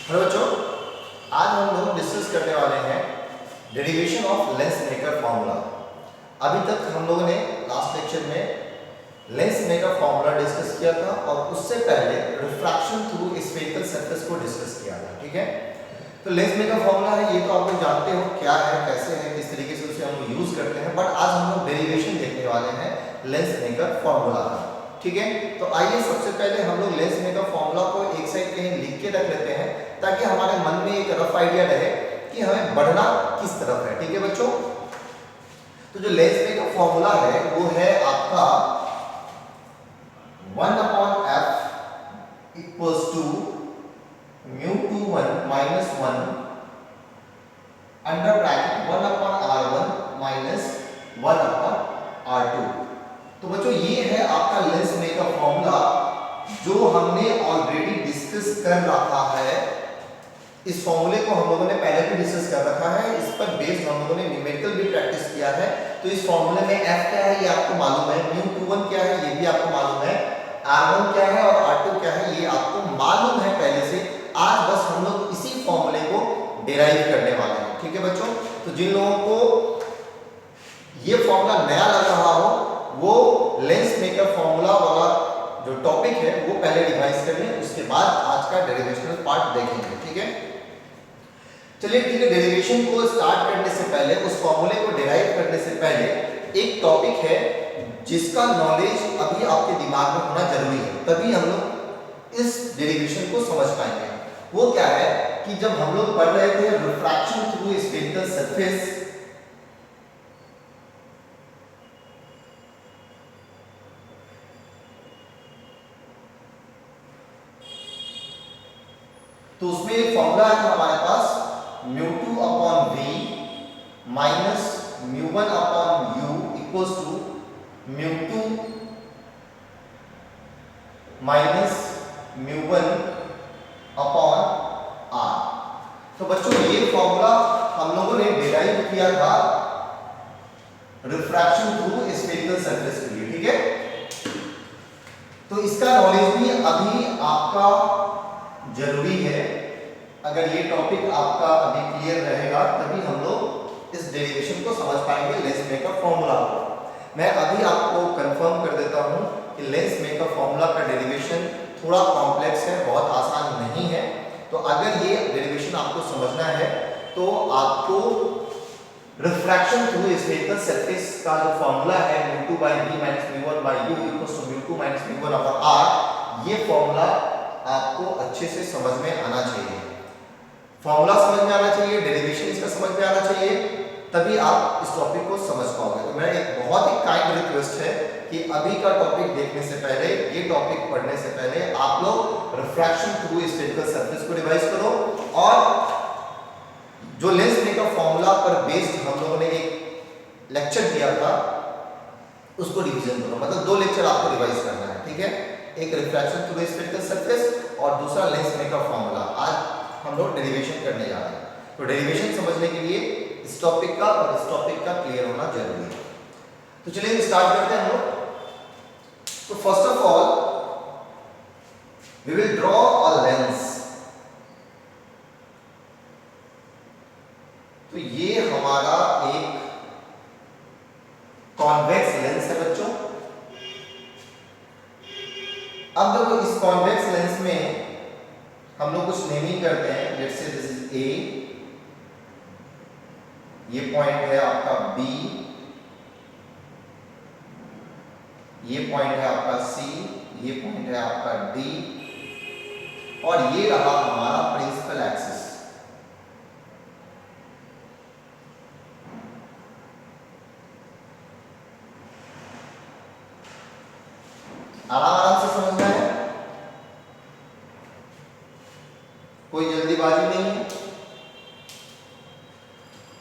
Hello बच्चों, आज हम लोग डिस्कस करने वाले हैं derivation of lens maker formula. अभी तक हम लोगों ने लास्ट लेक्चर में लेंस मेकर फॉर्मूला डिस्कस किया था और उससे पहले रिफ्रैक्शन थ्रू स्फेरिकल सरफेस को डिस्कस किया था। ठीक है, तो लेंस मेकर फॉर्मूला है, ये तो आप लोग जानते हो क्या है, कैसे है, किस तरीके से उसे हम लोग यूज करते हैं। बट आज हम लोग डेरिवेशन देखने वाले हैं लेंस मेकर फॉर्मूला का। ठीक है, तो आइए सबसे पहले हम लोग लेंस मेकर फॉर्मूला को एक साइड कहीं लिख के रख लेते हैं ताकि हमारे मन में एक रफ आइडिया रहे कि हमें बढ़ना किस तरफ है। ठीक है बच्चों, तो जो लेंस मेकर फॉर्मूला है वो है आपका 1/f equals to μ21 minus 1 under bracket 1/r1 minus 1/r2। तो बच्चों ये है आपका लेंस मेकर फॉर्मूला जो हमने ऑलरेडी डिस्कस कर रखा है। इस फॉर्मूले को हम लोगों ने पहले भी डिस्कस कर रखा है, इस पर बेस्ड हम लोगों ने न्यूमेरिकल भी प्रैक्टिस किया है। तो इस फॉर्मूले में f क्या है ये आपको मालूम है, μ21 क्या है ये भी आपको मालूम है, r1 क्या है और r2 क्या है ये आपको मालूम है पहले से। आज बस हम लोग इसी फॉर्मूले को डिराइव करने वाले हैं। ठीक है बच्चों, तो जिन लोगों को ये फॉर्मूला नया लग रहा हो वो लेंस मेकर फॉर्मूला वाला जो टॉपिक है वो पहले रिवाइज कर लें, उसके बाद आज का डेरिवेशनल पार्ट देखेंगे। ठीक है, चलिए ठीक है। डेरिवेशन को स्टार्ट करने से पहले, उस फॉर्मूले को डिराइव करने से पहले एक टॉपिक है जिसका नॉलेज अभी आपके दिमाग में होना जरूरी है, तभी हम लोग इस डेरिवेशन को समझ पाएंगे। वो क्या है कि जब हम लोग पढ़ रहे थे रिफ्रैक्शन थ्रू स्फेरिकल सरफेस, तो उसमें एक फॉर्मूला है हमारे पास μ2/v minus μ1/u equals to μ2 minus μ1/r। तो बच्चों ये फॉर्मूला हम लोगों ने डिराइव किया था रिफ्रैक्शन थ्रू स्फेरिकल सरफेस के लिए। ठीक है, तो इसका नॉलेज भी अभी आपका जरूरी है। अगर ये टॉपिक आपका अभी क्लियर रहेगा तभी हम लोग इस डेरिवेशन को समझ पाएंगे, लेंस मेकर फॉर्मूला को। मैं अभी आपको कंफर्म कर देता हूं कि लेंस मेकर फॉर्मूला का डेरिवेशन थोड़ा कॉम्प्लेक्स है, बहुत आसान नहीं है। तो अगर ये डेरिवेशन आपको समझना है तो आपको रिफ्रैक्शन थ्रू स्फेरिकल सरफेस का जो फॉर्मूला है μ2/v minus μ1/u equals to μ2 minus μ1/r, ये फॉर्मूला आपको अच्छे से समझ में आना चाहिए। फॉर्मूला समझ में आना चाहिए, डेरिवेशन इसका समझ में आना चाहिए, तभी आप इस टॉपिक को समझ पाओगे। तो मेरा एक बहुत ही काइंड रिक्वेस्ट है कि अभी का टॉपिक देखने से पहले, ये टॉपिक पढ़ने से पहले आप लोग रिफ्रैक्शन थ्रू स्फेरिकल सरफेस को रिवाइज करो और जो लेंस मेकर फॉर्मूला पर बेस्ड हम लोगों ने एक लेक्चर दिया था उसको रिवीजन करो। मतलब 2 लेक्चर आपको रिवाइज करना है। ठीक है, एक रिफ्रैक्शन थ्रू स्फेरिकल सरफेस और दूसरा लेंस मेकर फॉर्मूला। आज हम लोग डेरिवेशन करने जा रहे हैं, तो डेरिवेशन समझने के लिए इस टॉपिक का और इस टॉपिक का क्लियर होना जरूरी है। तो चलिए स्टार्ट करते हैं हम लोग। तो first of all we will draw a lens. तो ये हमारा एक कॉन्वेक्स लेंस है बच्चों। अब देखो इस कॉन्वेक्स लेंस में हम लोग कुछ नेमिंग करते हैं। Let's say this is a, ये पॉइंट है आपका बी, ये पॉइंट है आपका सी, ये पॉइंट है आपका डी और ये रहा हमारा प्रिंसिपल एक्सिस। आराम से समझना है, कोई जल्दीबाजी नहीं है।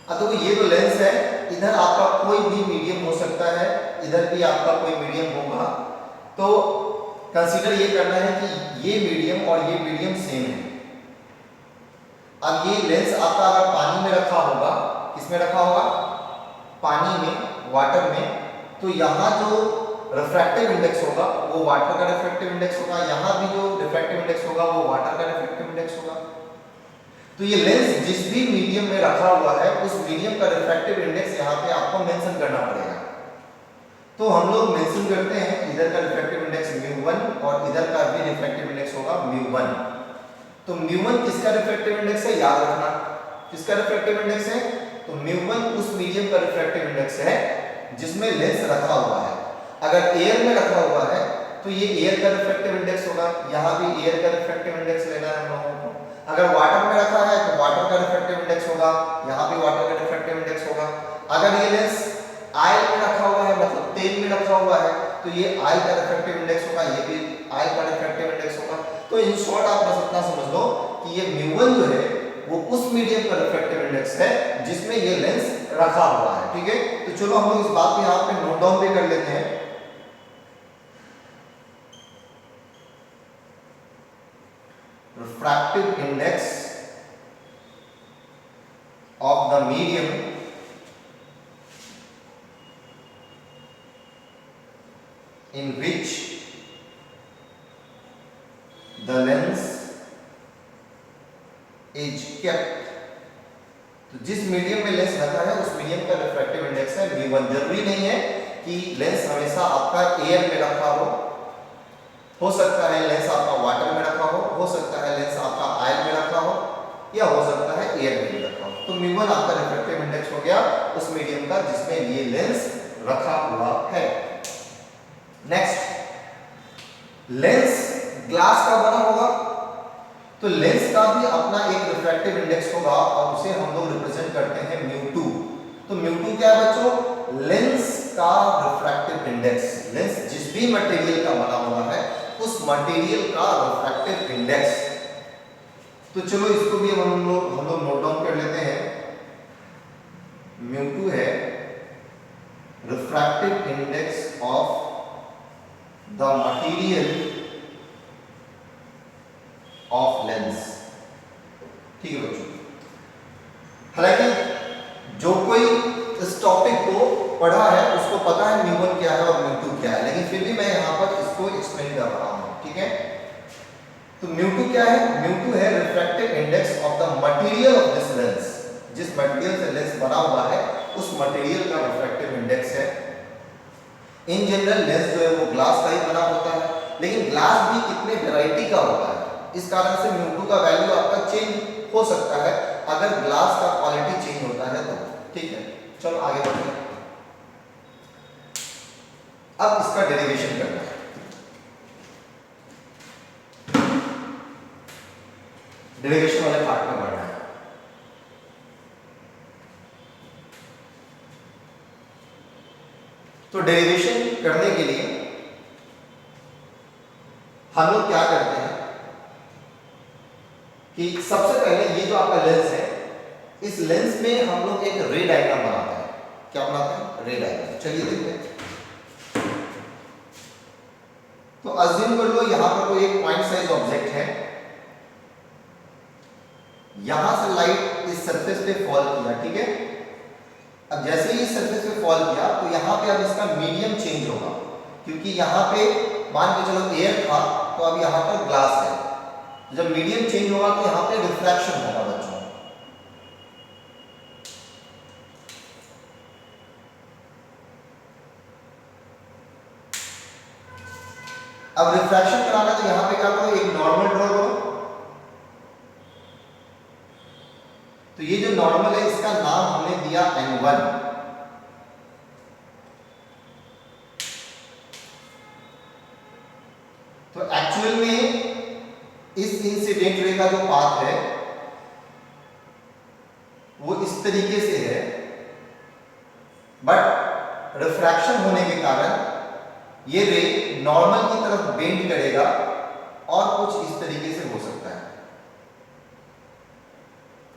अब तो ये जो लेंस है, इधर आपका कोई भी मीडियम हो सकता है, इधर भी आपका कोई मीडियम होगा। तो कंसीडर ये करना है कि ये मीडियम और ये मीडियम सेम है। अब ये लेंस आपका अगर पानी में रखा होगा, किसमें रखा होगा? पानी में, वाटर में, तो यहाँ जो रिफ्रैक्टिव इंडेक्स होगा वो वाटर का रिफ्रैक्टिव इंडेक्स होगा, यहाँ भी जो रिफ्रैक्टिव इंडेक्स होगा वो वाटर का रिफ्रैक्टिव इंडेक्स होगा। तो ये लेंस जिस भी मीडियम में रखा हुआ है उस मीडियम का रिफ्रैक्टिव इंडेक्स यहाँ पे आपको मेंशन करना पड़ेगा। तो हम लोग मेंशन करते हैं इधर का रिफ्रैक्टिव इंडेक्स μ1 और इधर का भी रिफ्रैक्टिव इंडेक्स होगा μ1। तो μ1 किसका रिफ्रैक्टिव इंडेक्स है, याद रखना किसका रिफ्रैक्टिव इंडेक्स है, तो μ1 उस मीडियम का रिफ्रैक्टिव इंडेक्स है जिसमें लेंस रखा हुआ है। अगर एयर में रखा हुआ है तो ये एयर का रिफ्रैक्टिव इंडेक्स होगा, यहाँ भी एयर का रिफ्रैक्टिव इंडेक्स लेना है हम लोगों को। अगर वाटर में रखा है तो वाटर का रिफ्रैक्टिव इंडेक्स होगा, यहाँ भी वाटर का रिफ्रैक्टिव इंडेक्स होगा। अगर ये लेंस ऑयल में रखा हुआ है मतलब तेल में रखा हुआ है तो ये ऑयल का रिफ्रैक्टिव इंडेक्स होगा, ये भी ऑयल का रिफ्रैक्टिव इंडेक्स होगा। तो इन शॉर्ट आप बस इतना समझ लो कि ये μ1 जो है वो उस मीडियम का रिफ्रैक्टिव इंडेक्स है जिसमें ये लेंस रखा हुआ है। ठीक है, तो चलो हम लोग इस बात को यहाँ पे नोट डाउन भी कर लेते हैं। Refractive index of the medium in which the lens is kept। तो जिस मीडियम में लेंस रखा है उस मीडियम का रिफ्रैक्टिव इंडेक्स है μ1। जरूरी नहीं है कि लेंस हमेशा आपका एयर में रखा हो सकता है लेंस आपका वाटर में रखा हो सकता है लेंस आपका ऑयल में रखा हो, या हो सकता है एयर में भी रखा हो। तो μ1 आपका रिफ्रैक्टिव इंडेक्स हो गया उस मीडियम का जिसमें ये लेंस रखा हुआ है। नेक्स्ट, लेंस ग्लास का बना होगा तो लेंस का भी अपना एक रिफ्रैक्टिव इंडेक्स होगा और उसे हम लोग रिप्रेजेंट करते हैं μ2। तो μ2 क्या है बच्चों, लेंस का रिफ्रैक्टिव इंडेक्स। लेंस जिस भी मटेरियल का बना हुआ है उस मटेरियल का रिफ्रैक्टिव इंडेक्स। तो चलो इसको भी हम लोग नोट डाउन कर लेते हैं। μ2 है refractive index of the material of lens। ठीक है बच्चों, हालांकि जो कोई इस टॉपिक को पढ़ा है उसको पता है μ1 क्या है और μ2 क्या है, लेकिन फिर भी मैं यहाँ पर इसको एक्सप्लेन कर रहा हूँ। ठीक है, तो μ2 क्या है, μ2 है refractive index of the material of this lens. जिस मटेरियल से लेंस बना हुआ है उस मटेरियल का रिफ्रैक्टिव इंडेक्स है। इन जनरल लेंस जो है वो ग्लास का ही बना होता है, लेकिन ग्लास भी कितने वैरायटी का होता है, इस कारण से μ2 का वैल्यू आपका चेंज हो सकता है अगर ग्लास का क्वालिटी चेंज होता है तो। ठीक है, चलो आगे बढ़ते हैं। अब इसका डेरिवेशन करना है। डेरिवेशन वाले पार्ट में बढ़ना है। तो डेरिवेशन करने के लिए हम लोग क्या करते हैं कि सबसे पहले ये जो आपका लेंस है इस लेंस में हम लोग एक रे डायग्राम बनाते हैं। क्या बनाते हैं, रे डायग्राम। चलिए देखते हैं। तो अज्यूम कर लो यहां पर कोई एक पॉइंट साइज ऑब्जेक्ट है, यहां से लाइट इस सरफेस पे फॉल किया। ठीक है, अब जैसे ही सरफेस पे फॉल किया तो यहाँ पे अब इसका मीडियम चेंज होगा, क्योंकि यहाँ पे मान के चलो एयर था तो अब यहाँ पर ग्लास है। जब मीडियम चेंज होगा तो यहाँ पे रिफ्रैक्शन होगा बच्चों। अब रिफ्रैक्शन कराना तो यहाँ पे क्या करो, एक नॉर्मल ड्रॉ करो। तो ये जो नॉर्मल है इसका नाम हमने दिया n1। तो एक्चुअल में इस इंसिडेंट रे का जो पाथ है वो इस तरीके से है, बट रिफ्रैक्शन होने के कारण ये रे नॉर्मल की तरफ बेंड करेगा और कुछ इस तरीके से हो सकता है।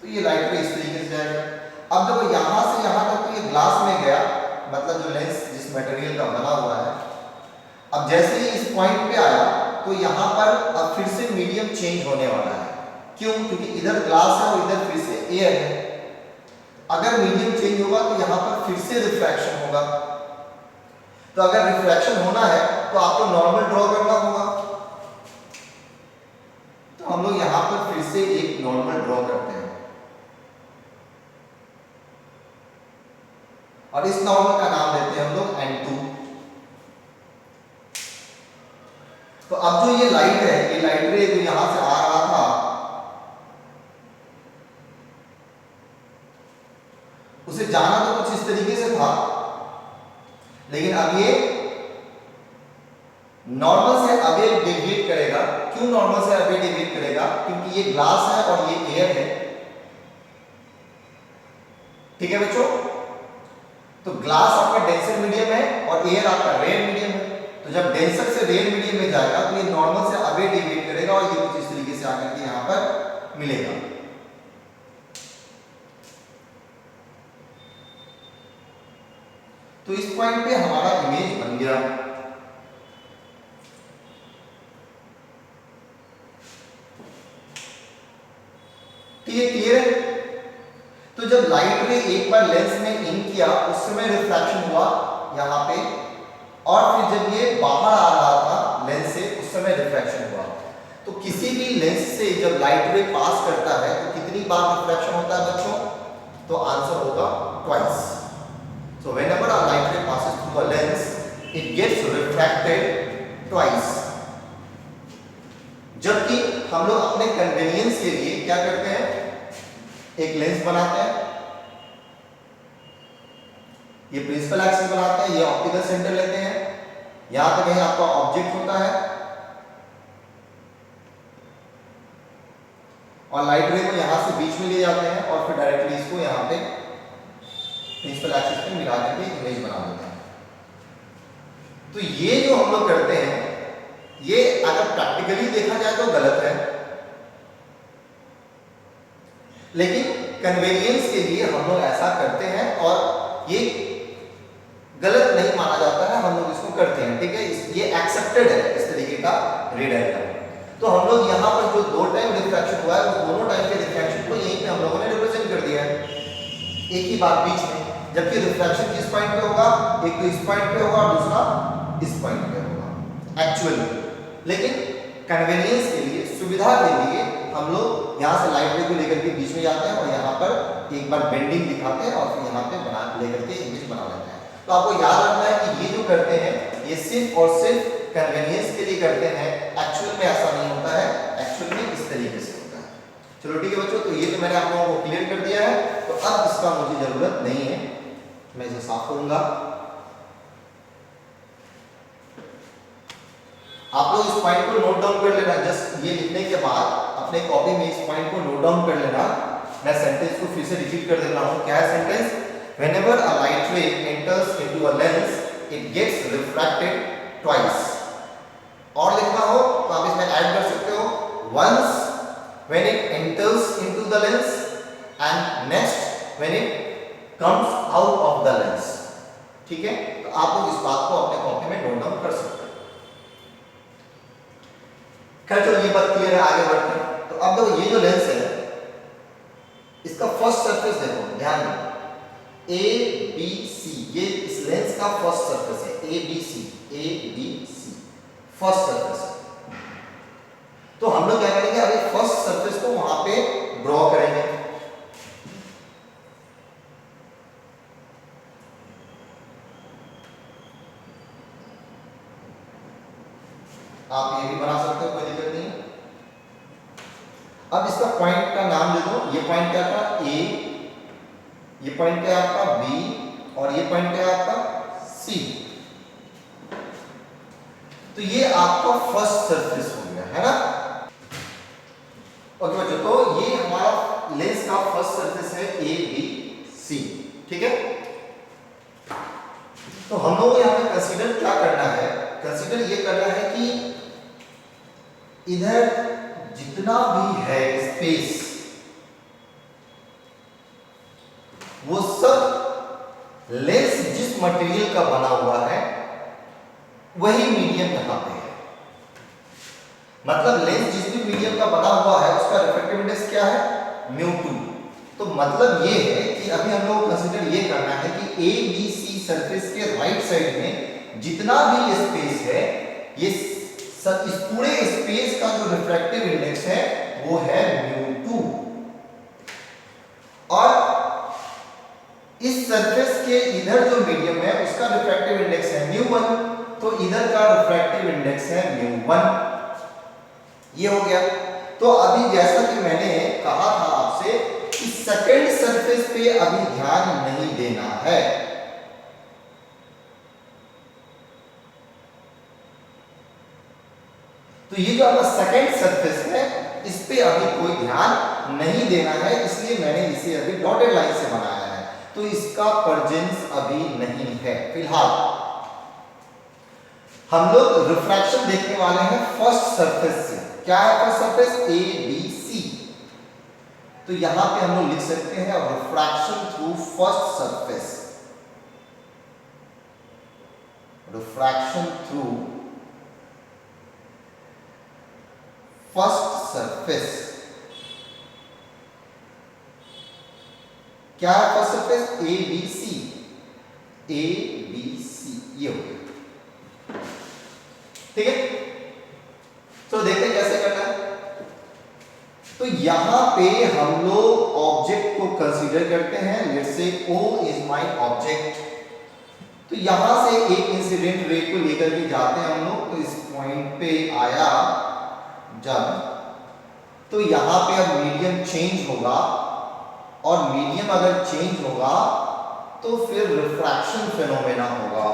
तो ये लाइट रे इस तरीके से जाएगा। अब देखो यहां से यहां तक तो ये ग्लास में गया, मतलब जो लेंस जिस मटेरियल का बना हुआ है। अब जैसे ही इस पॉइंट पे आया तो यहाँ पर अब फिर से मीडियम चेंज होने वाला है। क्यों, क्योंकि इधर ग्लास है और इधर फिर से एयर है। अगर मीडियम चेंज होगा तो यहाँ पर फिर से रिफ्रैक्शन होगा। तो अगर रिफ्रैक्शन होना है तो आपको नॉर्मल ड्रॉ करना होगा। तो हम लोग यहाँ पर फिर से एक नॉर्मल ड्रॉ करते हैं। और इस नॉर्मल का नाम देते हैं हम लोग N2। तो अब जो ये लाइट है, ये लाइट रे जो यहां से आ रहा था, उसे जाना तो कुछ इस तरीके से था, लेकिन अब ये नॉर्मल से अवे डेविएट करेगा। क्यों नॉर्मल से अवे डेविएट करेगा? क्योंकि ये ग्लास है और ये एयर है। ठीक है बच्चों, तो ग्लास आपका डेंसर मीडियम है और एयर आपका रेयर मीडियम है। तो जब डेंसर से रेयर मीडियम में जाएगा तो ये नॉर्मल से अवे डेविएट करेगा और ये कुछ इस तरीके से आकर के यहां पर मिलेगा। तो इस पॉइंट पे हमारा इमेज बन गया। ठीक है, क्लियर है? तो जब लाइट रे एक बार लेंस में इन किया उस समय रिफ्रैक्शन हुआ यहां पे, और फिर जब ये बाहर आ रहा था लेंस से उस समय रिफ्रैक्शन हुआ। तो किसी भी लेंस से जब लाइट रे पास करता है तो कितनी बार रिफ्रैक्शन होता है बच्चों? तो आंसर होगा twice. So whenever a light ray passes through a lens, it gets refracted twice. जबकि हम लोग अपने कन्वीनियंस के लिए क्या करते हैं? एक लेंस बनाते हैं, ये प्रिंसिपल एक्सिस बनाते हैं, ये ऑप्टिकल सेंटर लेते हैं, यहां पे कहीं आपका ऑब्जेक्ट होता है और लाइट रे को यहां से बीच में ले जाते हैं और फिर डायरेक्टली इसको यहां पे प्रिंसिपल एक्सिस पे मिला करके इमेज बना देते हैं। तो ये जो हम लोग करते हैं, ये अगर प्रैक्टिकली देखा जाए तो गलत है, लेकिन कन्वीनियंस के लिए हम लोग ऐसा करते हैं और ये गलत नहीं माना जाता है, हम लोग इसको करते हैं। ठीक है, ये एक्सेप्टेड है इस तरीके का रे डायग्राम। तो हम लोग यहाँ पर जो दो टाइम रिफ्रैक्शन हुआ है उस दोनों टाइम के रिफ्रैक्शन को यहीं पे हम लोगों ने रिप्रेजेंट कर दिया है एक ही बात बीच में। जबकि रिफ्रैक्शन किस पॉइंट पे होगा? एक तो इस पॉइंट पे होगा और दूसरा इस पॉइंट पे होगा एक्चुअली। लेकिन कन्वीनियंस के लिए, सुविधा के लिए हम लोग यहाँ से लाइट रे को लेकर के बीच में जाते हैं और यहाँ पर एक बार बेंडिंग दिखाते हैं और फिर यहाँ पे बना लेकर के इमेज बना लेते हैं। तो आपको याद रखना है कि ये जो करते हैं ये सिर्फ और सिर्फ कन्वीनियंस के लिए करते हैं, एक्चुअल में ऐसा नहीं होता है, एक्चुअल में इस तरीके से होता है। चलो ठीक है बच्चों, तो ये तो मैंने आप लोगों को क्लियर कर दिया है। तो अब इसका मुझे जरूरत नहीं है, मैं इसे साफ करूंगा। आप लोग इस पॉइंट को नोट डाउन कर लेना। जस्ट ये लिखने के बाद अपने कॉपी में इस पॉइंट को नोट डाउन कर लेना। मैं सेंटेंस को फिर से रिपीट कर देता हूं। क्या है sentence? Whenever a light ray enters into a lens, it gets refracted twice. और लिखना हो तो आप इसमें ऐड कर सकते हो once when it enters into the lens and next when it comes out of the lens. ठीक है, तो आप लोग इस बात को अपने कॉपी में नोट डाउन कर सकते हो। खैर चलो ये बात क्लियर है, आगे बढ़ते हैं। तो अब देखो ये जो लेंस है इसका फर्स्ट सरफेस देखो, ध्यान दो, ए बी सी, ये इस लेंस का फर्स्ट सरफेस है। A B C first surface है। तो हम लोग क्या करेंगे, अभी फर्स्ट सरफेस को वहां पे ड्रॉ करेंगे। आप ये भी बना सकते हो, कोई दिक्कत नहीं। अब इसका पॉइंट का नाम दे दो। ये पॉइंट क्या था? ए, ये पॉइंट क्या है आपका? बी, और ये पॉइंट क्या है आपका? सी। तो ये आपका फर्स्ट सरफेस हो गया है ना। ओके बच्चों, तो ये हमारा लेंस का फर्स्ट सरफेस है ए बी सी। ठीक है, तो हम लोग यहां पे कंसीडर क्या करना है? कंसीडर ये करना है कि इधर जितना भी है स्पेस वो सब लेंस जिस मटेरियल का बना हुआ है वही मीडियम यहां पे है। मतलब लेंस जिस भी मीडियम का बना हुआ है उसका रिफ्रैक्टिव इंडेक्स क्या है? μ2। तो मतलब ये है कि अभी हम लोग कंसीडर ये करना है कि ए बी सी सरफेस के राइट साइड में जितना भी स्पेस है, ये इस पूरे स्पेस का जो रिफ्रैक्टिव इंडेक्स है वो है μ2। और इस सरफेस के इधर जो मीडियम है उसका रिफ्रैक्टिव इंडेक्स है μ1, तो इधर का रिफ्रैक्टिव इंडेक्स है μ1। ये हो गया। तो अभी जैसा कि मैंने कहा था आपसे कि सेकंड सरफेस पे अभी ध्यान नहीं देना है। तो ये जो आपका सेकंड सरफेस है इस पे अभी कोई ध्यान नहीं देना है, इसलिए मैंने इसे अभी डॉटेड लाइन से बनाया है। तो इसका परजेंस अभी नहीं है। फिलहाल हम लोग रिफ्रैक्शन देखने वाले हैं फर्स्ट सरफेस से। क्या है first surface? A B C. तो यहां पे हम लोग लिख सकते हैं refraction through first surface, refraction through first surface. क्या है first surface? A B C, A B C, ये हो गया। ठीक है, तो देखते हैं कैसे करना है। तो यहां पे हम लोग ऑब्जेक्ट को कंसीडर करते हैं। Let's say O is my object. तो यहां से एक इंसिडेंट रे को लेकर के जाते हैं हम लोग। तो इस पॉइंट पे आया जब, तो यहां पे अब मीडियम चेंज होगा, और मीडियम अगर चेंज होगा तो फिर रिफ्रैक्शन फेनोमेना होगा।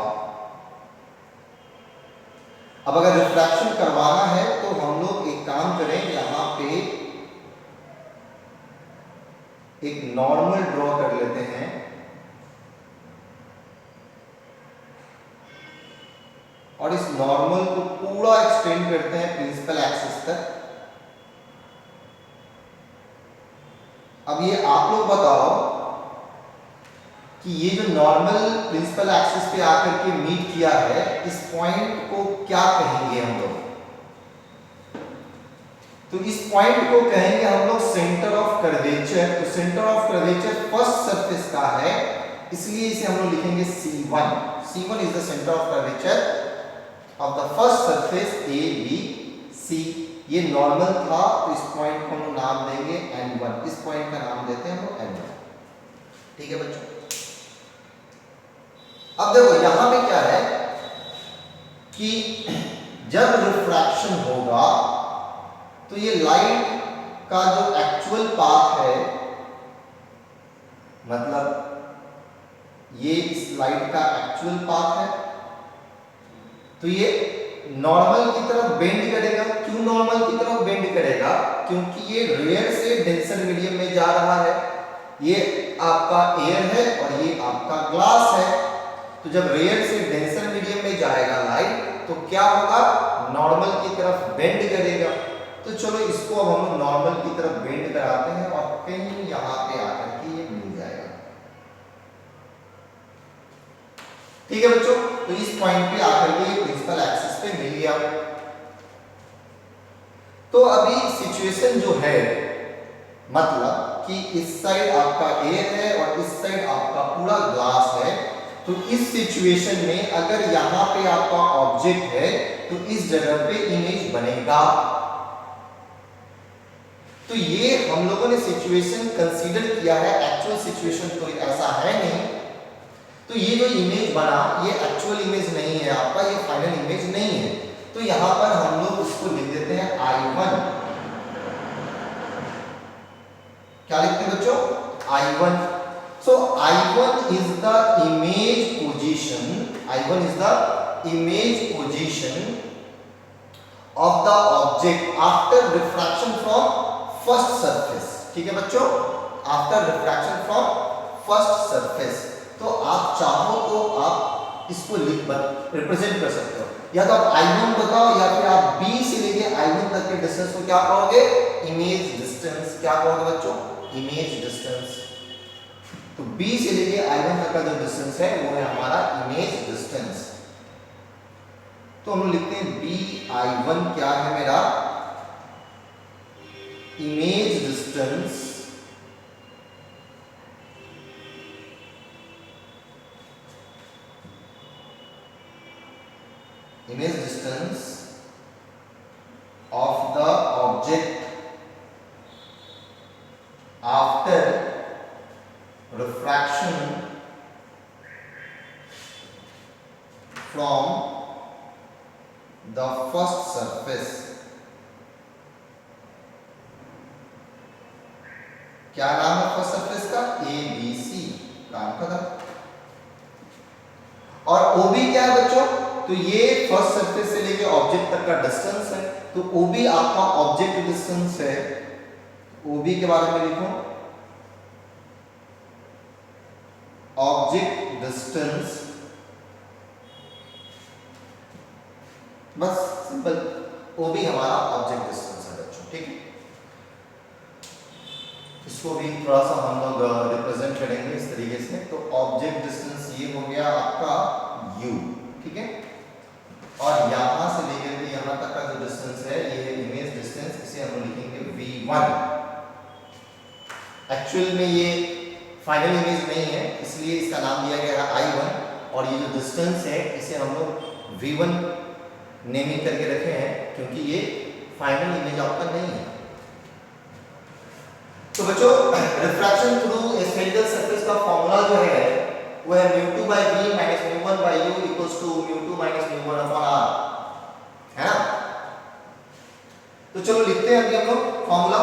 अब अगर रिफ्रैक्शन करवाना है तो हम लोग एक काम करें, यहां पे एक नॉर्मल ड्रॉ कर लेते हैं, और इस नॉर्मल को पूरा एक्सटेंड करते हैं प्रिंसिपल एक्सिस तक। अब ये आप लोग बताओ कि ये जो नॉर्मल प्रिंसिपल एक्सिस पे आकर के मीट किया है, इस पॉइंट को क्या कहेंगे हम लोग? तो इस पॉइंट को कहेंगे हम लोग सेंटर ऑफ कर्वेचर। तो centre of curvature first surface का है, इसलिए इसे हम लोग लिखेंगे C1। C1 is the centre of curvature of the first surface A B C. ये नॉर्मल था, तो इस पॉइंट को हम नाम देंगे N1। इस पॉइंट का नाम देते हैं हम लोग N1। ठीक है बच्चों। अब देखो यहां पे क्या है कि जब रिफ्रैक्शन होगा तो ये लाइट का जो एक्चुअल पाथ है, मतलब ये इस लाइट का एक्चुअल पाथ है, तो ये नॉर्मल की तरफ बेंड करेगा। क्यों नॉर्मल की तरफ बेंड करेगा? क्योंकि ये रेयर से डेंसर मीडियम में जा रहा है। ये आपका एयर है और ये आपका ग्लास है। तो जब रेयर से डेंसर मीडियम में जाएगा लाइट, तो क्या होगा? नॉर्मल की तरफ बेंड करेगा। तो चलो इसको अब हम लोग नॉर्मल की तरफ बेंड कराते हैं, और कहीं यहां पे आकर के ये मिल जाएगा। ठीक है बच्चों, तो इस पॉइंट पे आकर के ये प्रिंसिपल एक्सिस पे मिल गया। तो अभी सिचुएशन जो है, मतलब कि इस साइड आपका एयर है और इस साइड आपका पूरा ग्लास है। तो इस सिचुएशन में अगर यहां पे आपका ऑब्जेक्ट है तो इस जगह पे इमेज बनेगा। तो ये हम लोगों ने सिचुएशन कंसीडर किया है, एक्चुअल सिचुएशन तो ऐसा है नहीं। तो ये जो इमेज बना, ये एक्चुअल इमेज नहीं है आपका, ये फाइनल इमेज नहीं है। तो यहां पर हम लोग उसको लिख देते हैं I1। क्या लिखते हैं बच्चों? I1। So I1 is the image position. I1 is the image position of the object after refraction from first surface. ठीक है बच्चों, after refraction from first surface। तो आप चाहो तो आप इसको रिप्रेजेंट कर सकते हो, या तो आप I1 बताओ, या फिर आप B से लेके I1 तक के डिस्टेंस को क्या कहोगे? Image distance. क्या कहोगे बच्चों? Image distance. तो B से लेके I1 तक का जो डिस्टेंस है वो है हमारा इमेज डिस्टेंस। तो हम लिखते हैं BI1 क्या है मेरा? Image distance of the object after refraction from the first surface. क्या नाम है फर्स्ट सरफेस का? ABC। काम खत्म। और OB क्या है बच्चों? तो ये फर्स्ट सरफेस से लेके ऑब्जेक्ट तक का डिस्टेंस है, तो OB आपका ऑब्जेक्ट डिस्टेंस है। OB के बारे में लिखो, ऑब्जेक्ट डिस्टेंस, बस सिंपल। OB हमारा ऑब्जेक्ट डिस्टेंस है बच्चों, ठीक है। इसको भी थोड़ा सा हम लोग रिप्रेजेंट करेंगे इस तरीके से। तो ऑब्जेक्ट डिस्टेंस ये हो गया आपका U, ठीक है। और यहां से लेकर के यहां तक का जो डिस्टेंस है ये है इमेज डिस्टेंस, इसे हम लिखेंगे V1। एक्चुअल में ये फाइनल इमेज नहीं है, इसलिए इसका नाम दिया गया है I1। और ये जो डिस्टेंस है इसे हम लोग V1 नेमिंग करके रखे हैं, क्योंकि ये फाइनल इमेज आपका नहीं है। तो बच्चों रिफ्रैक्शन थ्रू स्फेरिकल सरफेस का फॉर्मूला जो है वो है μ2 by v minus μ1 by u equals to μ2 minus μ1 upon r, है ना। तो चलो लिखते हैं अभी हम लोग फॉर्मूला।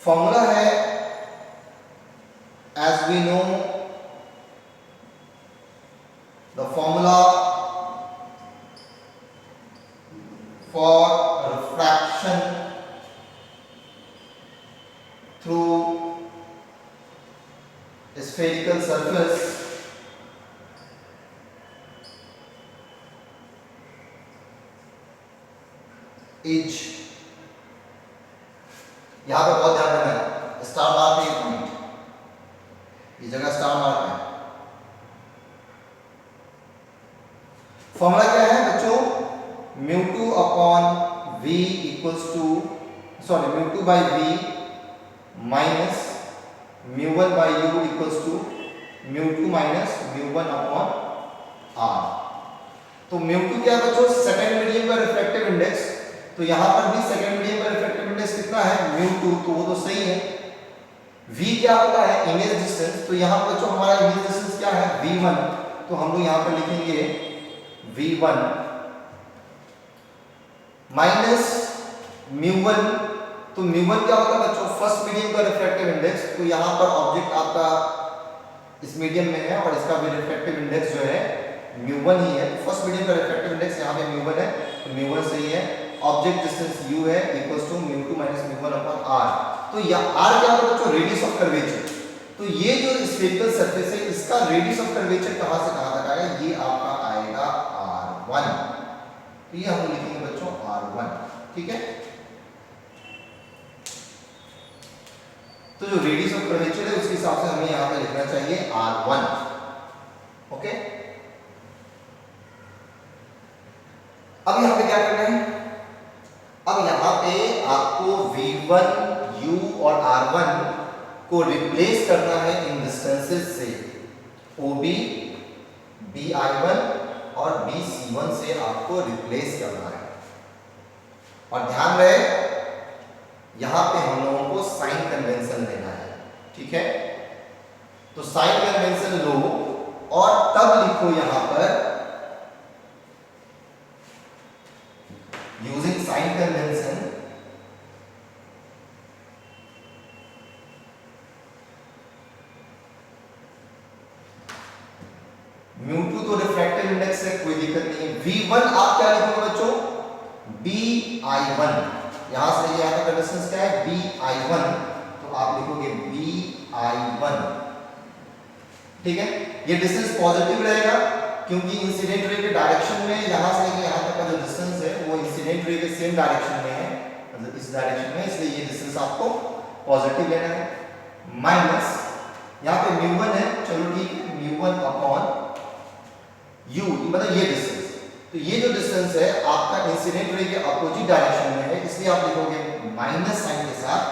फॉर्मूला है as we know the formula for refraction through spherical surface is, यहां पे बहुत ध्यान रखना है, स्टार मार्क है पॉइंट, ये जगह स्टार मार्क है। फॉर्मूला क्या है बच्चों? μ2 upon v equals to μ2 by v minus μ1 by u equals to μ2 minus μ1 upon r। तो μ2 क्या है बच्चों? सेकंड मीडियम का रिफ्रैक्टिव इंडेक्स। तो यहां पर भी सेकंड मीडियम का रिफ्रैक्टिव इंडेक्स कितना है? μ2, तो वो तो सही है। v क्या होता है? Image distance. तो यहां पर बच्चों हमारा इमेज डिस्टेंस क्या है? v1। तो हम लोग यहां पर लिखेंगे v1 माइनस μ1। तो μ1 क्या होगा बच्चों? फर्स्ट मीडियम का रिफ्रैक्टिव इंडेक्स। तो यहां पर ऑब्जेक्ट आपका इस मीडियम में है और इसका भी रिफ्रैक्टिव इंडेक्स जो है μ1 ही है। तो फर्स्ट मीडियम का रिफ्रैक्टिव इंडेक्स यहां पे μ1 है, तो μ1 सही है। ऑब्जेक्ट डिस्टेंस u है equals to μ2 minus μ1 upon r। तो यह r क्या होगा बच्चों? Radius of curvature. तो ये जो स्फेरिकल सरफेस है इसका रेडियस ऑफ कर्वेचर कहां से कहां तक आएगा? ये आपका आएगा r1। तो ये हम लिखेंगे बच्चों r1, ठीक है। तो जो रेडियस ऑफ कर्वेचर है उसके हिसाब से हमें यहां पे लिखना चाहिए r1, ओके। अब यहां पे क्या करना है? अब यहां पे आपको v1, u और r1 को रिप्लेस करना है इन डिस्टेंसेस से। OB, BI1 और BC1 से आपको रिप्लेस करना है। और ध्यान रहे यहां पे हम लोगों को साइन कन्वेंशन लेना है, ठीक है। तो साइन कन्वेंशन लो और तब लिखो यहां पर यूजिंग साइन कन्वेंशन μ2 तो रिफ्रैक्टिव इंडेक्स है, कोई दिक्कत नहीं है। v1 आप क्या लिखोगे बच्चों? bi1। यहां से यहां का डिस्टेंस क्या है? bi1। तो आप लिखोगे bi1, ठीक है। ये डिस्टेंस पॉजिटिव रहेगा क्योंकि इंसिडेंट रे के डायरेक्शन में यहां से लेकर यहां तक का जो डिस्टेंस है वो इंसिडेंट रे के सेम डायरेक्शन में है, मतलब इस डायरेक्शन में, इसलिए ये डिस्टेंस आपको पॉजिटिव लेना है। माइनस यहां पे μ1 है, चलो ठीक है, μ1 अपॉन u, मतलब ये डिस्टेंस। तो ये जो डिस्टेंस है आपका इंसिडेंट रे के अपोजिट डायरेक्शन में है, इसलिए आप लिखोगे माइनस साइन के साथ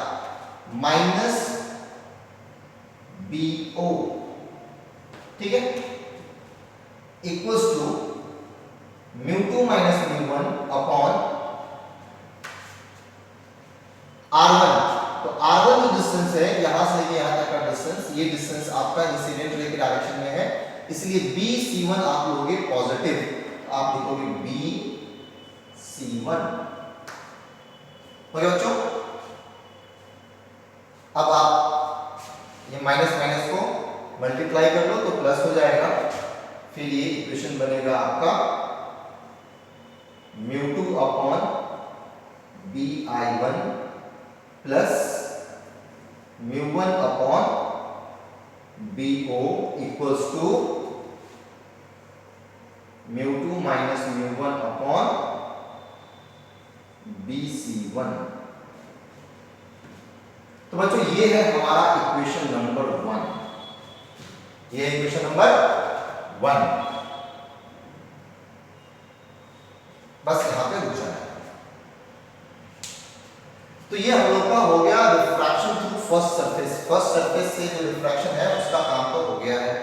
माइनस BO, ठीक है, equals to μ2 minus μ1 upon r1। तो r1 जो डिस्टेंस है यहां से लेके यहां तक का डिस्टेंस, ये डिस्टेंस आपका इंसिडेंट रे के डायरेक्शन में है, इसलिए BC1 आप लोगे पॉजिटिव, आप लिखोगे BC1। हो गया बच्चों। अब आप ये माइनस माइनस को मल्टीप्लाई कर लो तो प्लस हो जाएगा, फिर ये इक्वेशन बनेगा आपका μ2 upon BI1 plus μ1 upon BO equals to μ2 minus μ1 upon BC1। तो बच्चों ये है हमारा इक्वेशन नंबर 1, ये इक्वेशन नंबर 1। बस यहां पे रुक जाना है। तो ये हम लोग का हो गया refraction through first surface. First surface से जो रिफ्रैक्शन है उसका काम तो हो गया है।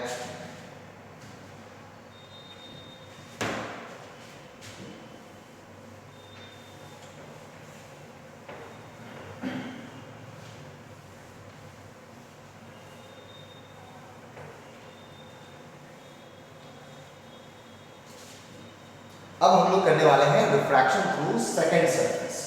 अब हम लोग करने वाले हैं refraction through second surface.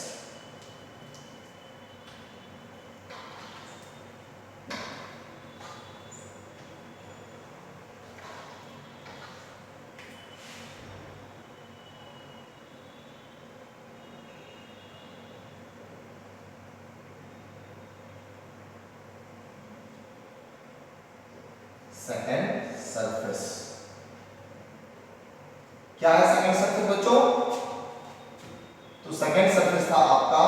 Second surface क्या है? सेकंड सरफेस बच्चों, तो सेकंड सरफेस था आपका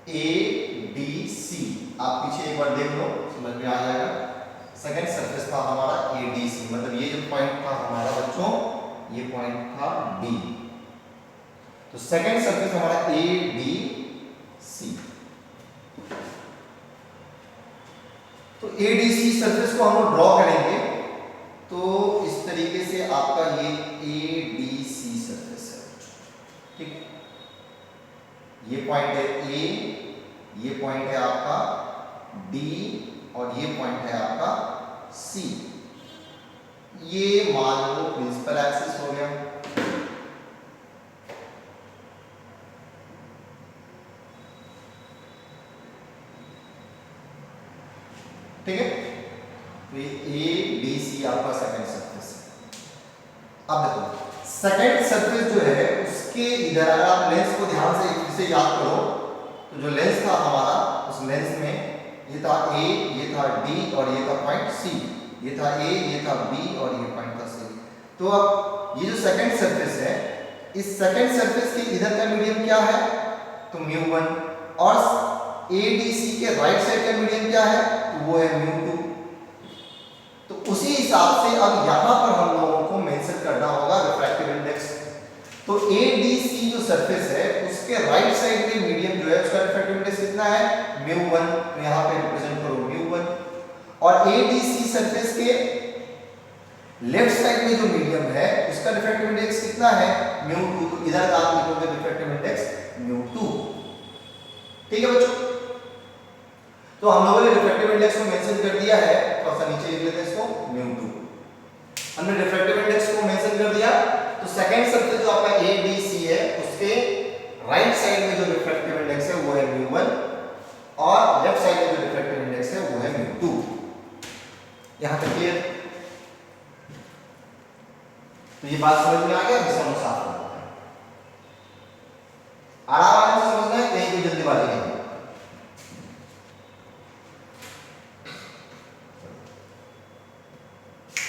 ADC। आप पीछे एक बार देख लो, समझ में आ जाएगा। सेकंड सरफेस था हमारा ADC, मतलब ये जो पॉइंट था हमारा बच्चों, ये पॉइंट था D। तो सेकंड सरफेस हमारा ADC। तो ADC सरफेस को हम लोग ड्रॉ करेंगे तो इस तरीके से आपका ये ADC सरफेस है, ठीक। ये पॉइंट है A, ये पॉइंट है आपका D और ये पॉइंट है आपका C। ये मान लो प्रिंसिपल एक्सिस हो गया। ठीक है, तो ये ADC आपका सेकंड सरफेस है। अब देखो सेकंड सरफेस जो है उसके इधर अगर आप लेंस को ध्यान से याद करो तो जो लेंस था हमारा, उस लेंस में ये था A, ये था D और ये था पॉइंट C। ये था A, ये था B और ये पॉइंट था C। तो अब ये जो सेकंड सरफेस है, इस सेकंड सरफेस के इधर का मीडियम क्या है? तो μ1। और ADC के राइट साइड का मीडियम क्या है? तो वो है μ2। तो उसी हिसाब से अब यहां पर हम लोगों को मेंशन करना होगा रिफ्रैक्टिव इंडेक्स। तो ADC जो सरफेस है उसके राइट साइड में मीडियम जो है उसका रिफ्रैक्टिव इंडेक्स कितना है? μ1। तो यहां पे रिप्रेजेंट करो μ1। और ADC सरफेस के लेफ्ट साइड में जो मीडियम है उसका रिफ्रैक्टिव इंडेक्स कितना है? μ2। तो इधर आप लिखोगे रिफ्रैक्टिव इंडेक्स μ2। ठीक है बच्चों, तो हम लोगों ने रिफ्रैक्टिव इंडेक्स को मेंशन कर दिया है। थोड़ा सा नीचे लिख लेते हैं इसको, μ2। हमने रिफ्रैक्टिव इंडेक्स को मेंशन कर दिया। तो सेकंड सरफेस जो आपका ADC है उसके राइट साइड में जो रिफ्रैक्टिव इंडेक्स है वो है μ1 और लेफ्ट साइड में जो रिफ्रैक्टिव इंडेक्स है वो है μ2। यहां तक क्लियर? तो ये बात समझ में आ गया? इसे हम साफ कर देते हैं। आराम से समझना है, कहीं कोई जल्दीबाजी नहीं।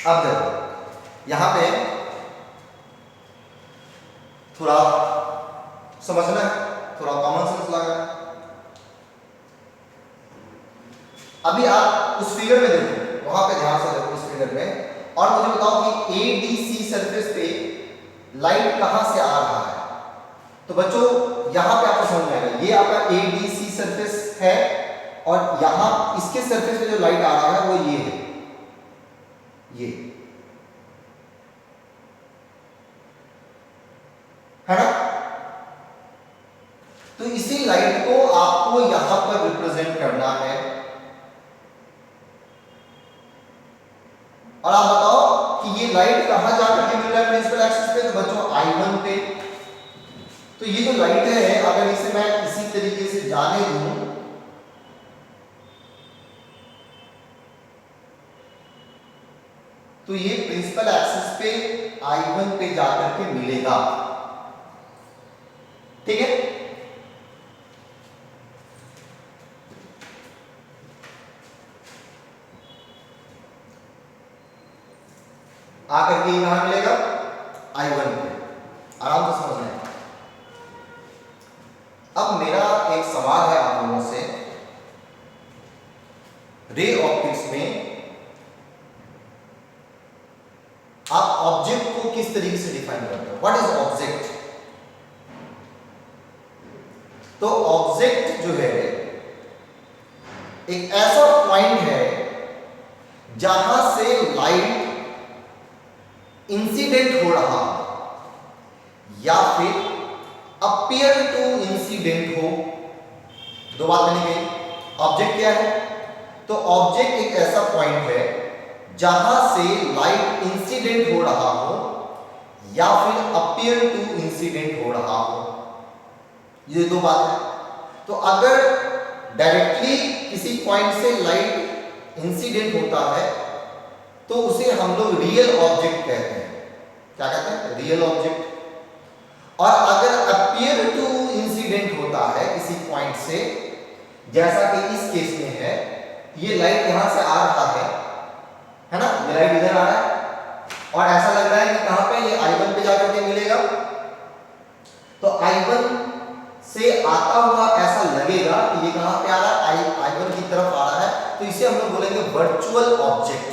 अब देखो यहां पे थोड़ा समझना है, थोड़ा कॉमन सेंस लगाना है। अभी आप उस फिगर में देखो, वहां पे ध्यान से देखो उस फिगर में, और मुझे बताओ कि ADC सरफेस पे लाइट कहां से आ रहा है? तो बच्चों यहां पे आपको समझ में आएगा, ये आपका ADC सरफेस है और यहां इसके सरफेस पे जो लाइट आ रहा है वो ये है, ये है ना। तो इसी लाइट को आपको यहां पर रिप्रेजेंट करना है। और आप बताओ लाइट कहां जाकर के मिल रहा है प्रिंसिपल एक्सिस पे? तो बच्चों I1 पे। तो ये जो लाइट है अगर इसे मैं इसी तरीके से जाने दूं तो ये प्रिंसिपल एक्सिस पे I1 पे जाकर के मिलेगा, ठीक है। आकर के कहां मिलेगा? I1 पे। आराम से समझना है। अब मेरा एक सवाल है आप लोगों से, रे ऑप्टिक्स में आप ऑब्जेक्ट को किस तरीके से डिफाइन करते हो? What is object? तो ऑब्जेक्ट जो है एक ऐसा पॉइंट है जहां से लाइट इंसिडेंट हो रहा या फिर अपीयर टू इंसिडेंट हो। दो बात बनी गई। ऑब्जेक्ट क्या है? तो ऑब्जेक्ट एक ऐसा पॉइंट है जहां से लाइट इंसिडेंट हो रहा हो या फिर अपीयर टू इंसिडेंट हो रहा हो। ये दो बात है। तो अगर डायरेक्टली किसी पॉइंट से लाइट इंसिडेंट होता है तो उसे हम लोग रियल ऑब्जेक्ट कहते हैं। क्या कहते हैं? Real object. और अगर अपीयर टू इंसिडेंट होता है किसी पॉइंट से, जैसा कि इस केस में है, ये लाइट यहां से आ रहा है ना, ये लाइट इधर आ रहा है और ऐसा लग रहा है कि कहां पे? ये I1 पे जाकर के मिलेगा। तो I1 से आता हुआ ऐसा लगेगा कि ये कहां पे आ रहा है? I1 की तरफ आ रहा है। तो इसे हम लोग बोलेंगे वर्चुअल ऑब्जेक्ट।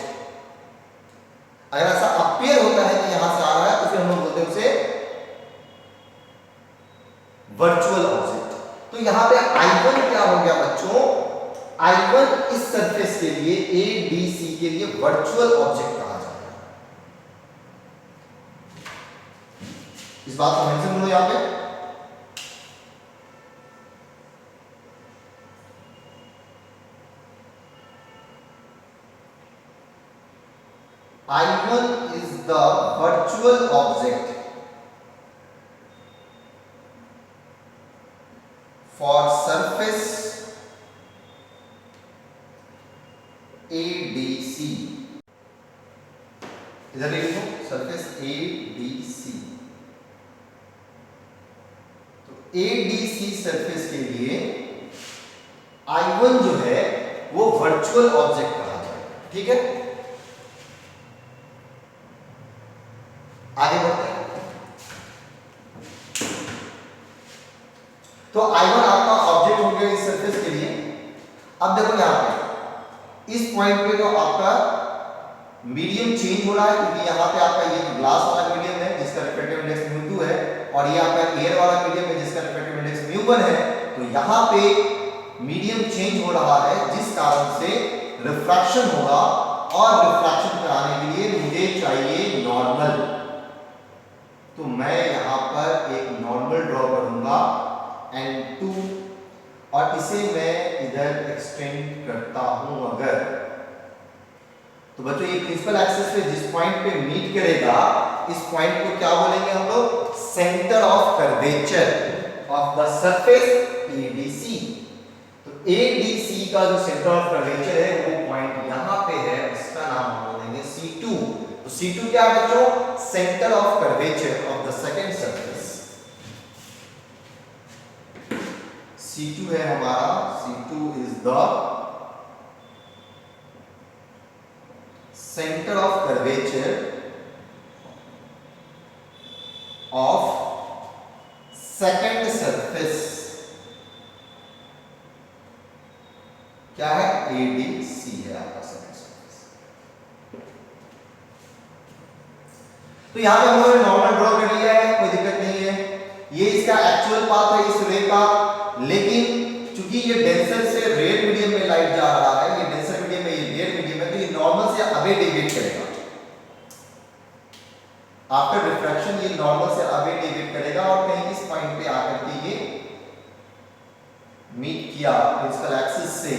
अगर ऐसा अपीयर होता है कि यहां से आ रहा है तो फिर हम लोग बोलते हैं उसे वर्चुअल ऑब्जेक्ट। तो यहां पे I1 क्या हो गया बच्चों? I1 इस सरफेस के लिए ABC के लिए वर्चुअल ऑब्जेक्ट कहा जाता है। इस बात को मेंशन करो यहां पे। I1 is the virtual object for surface ADC। इधर लिखो सरफेस ADC। तो ADC सरफेस के लिए I1 जो है वो वर्चुअल ऑब्जेक्ट कहा जाएगा, ठीक है। आगे बढ़ते हैं। तो I1 आपका ऑब्जेक्ट हो गया इस सरफेस के लिए। अब देखो यहां पे इस पॉइंट पे तो आपका मीडियम चेंज हो रहा है, क्योंकि यहां पे आपका ये ग्लास वाला मीडियम है जिसका रिफ्रैक्टिव इंडेक्स μ2 है और ये आपका एयर वाला मीडियम है जिसका रिफ्रैक्टिव इंडेक्स μ1 है। तो यहां पे मीडियम चेंज हो रहा है जिस कारण से रिफ्रैक्शन होगा और रिफ्रैक्शन कराने के लिए मुझे चाहिए नॉर्मल। तो मैं यहां पर एक नॉर्मल ड्रॉ करूंगा N2 और इसे मैं इधर एक्सटेंड करता हूं अगर, तो बच्चों ये प्रिंसिपल एक्सिस पे जिस पॉइंट पे मीट करेगा इस पॉइंट को क्या बोलेंगे हम लोग? Centre of curvature of the surface ADC। तो ADC का जो सेंटर ऑफ कर्वेचर है वो पॉइंट यहां पे है, इसका नाम हम बोलेंगे C2। तो C2 क्या है बच्चों? Centre of curvature of the second surface. C2 है हमारा, C2 is the centre of curvature of second surface. क्या है? ADC है आपका सेकंड सरफेस। तो यहां पे हम लोगों ने नॉर्मल ड्रॉ कर लिया है, कोई दिक्कत नहीं है। ये इसका एक्चुअल पाथ है इस रे का, लेकिन चूंकि ये डेंसर से रेयर मीडियम में लाइट जा रहा है, ये डेंसर मीडियम में, ये रेयर मीडियम है, तो ये नॉर्मल से अवे डेविएट करेगा। आफ्टर रिफ्रैक्शन ये नॉर्मल से अवे डेविएट करेगा और कहीं इस पॉइंट पे आकर के ये मीट किया प्रिंसिपल एक्सिस से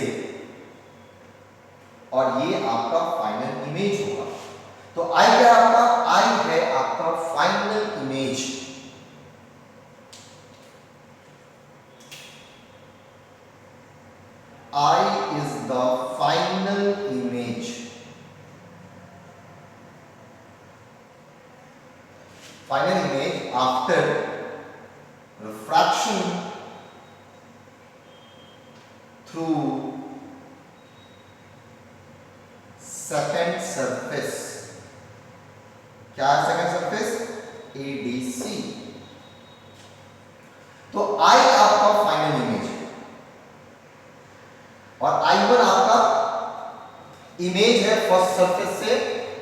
और ये आपका फाइनल इमेज होगा। तो आई क्या आपका? image after refraction through second surface. क्या है सेकंड सरफेस? ADC. तो I आपका फाइनल इमेज है और I1 आपका इमेज है फर्स्ट सरफेस से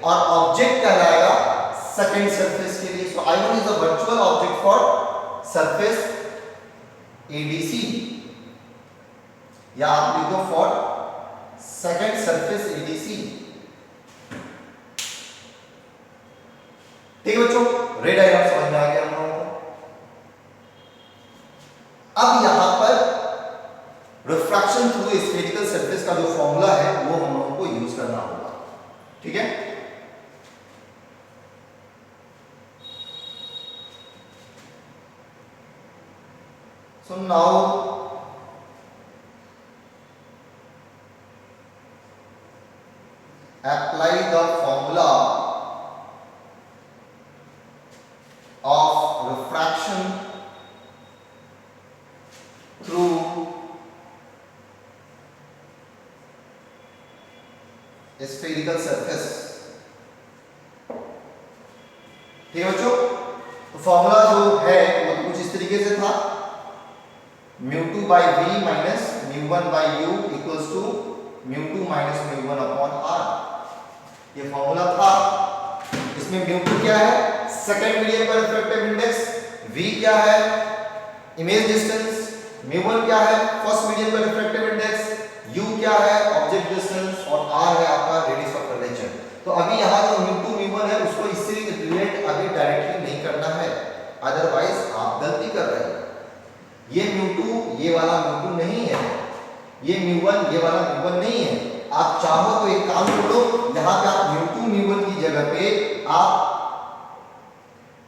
और ऑब्जेक्ट कहलाएगा सेकंड सरफेस के लिए. सो I1 is the virtual object for surface ADC या आप लिख दो फॉर सेकंड सरफेस ADC. ठीक है बच्चों, रेड डायग्राम समझ में आ गया हम लोगों को. अब यहां पर रिफ्रैक्शन थ्रू स्फेरिकल सरफेस का जो फॉर्मूला है वो हम लोगों को यूज करना होगा. ठीक है, so now apply the formula of refraction through spherical surface. ठीक है बच्चों, तो फॉर्मूला जो है वो कुछ इस तरीके से था, μ2 by v minus μ1 by u equals to μ2 minus μ1 upon r. ये फॉर्मूला था. इसमें μ2 क्या है? सेकंड मीडियम का रिफ्रैक्टिव इंडेक्स. v क्या है? Image distance. μ1 क्या है? फर्स्ट मीडियम का रिफ्रैक्टिव इंडेक्स. u क्या है? Object distance. और r है आपका रेडियस ऑफ कर्वेचर. तो अभी यहाँ जो μ2 μ1 है उसको इससे रिलेट अभी डायरेक्टली नहीं करना है, अदरवाइज आप गलती कर रहे हैं. ये μ2 ये वाला μ2 नहीं है, ये μ1 ये वाला μ1 नहीं है. आप चाहो तो एक काम करो, यहाँ पे आप μ2 μ1 की जगह पे आप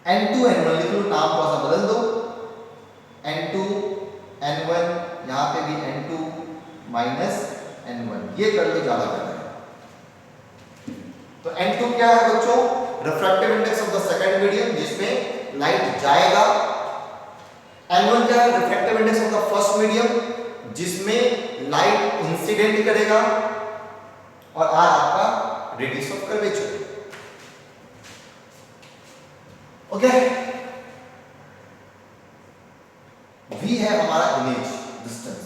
n2 n1 लिख लो, नाम थोड़ा सा बदल दो. n2 n1 यहाँ पे भी n2 माइनस n1 ये कर लो, ज्यादा करना है. तो n2 क्या है बच्चों? Refractive index of the second medium जिसमें लाइट जाएगा. n1 क्या है? Refractive index of the first medium जिसमें लाइट इंसिडेंट करेगा. और r आपका radius of curvature. Okay, v है हमारा इमेज डिस्टेंस.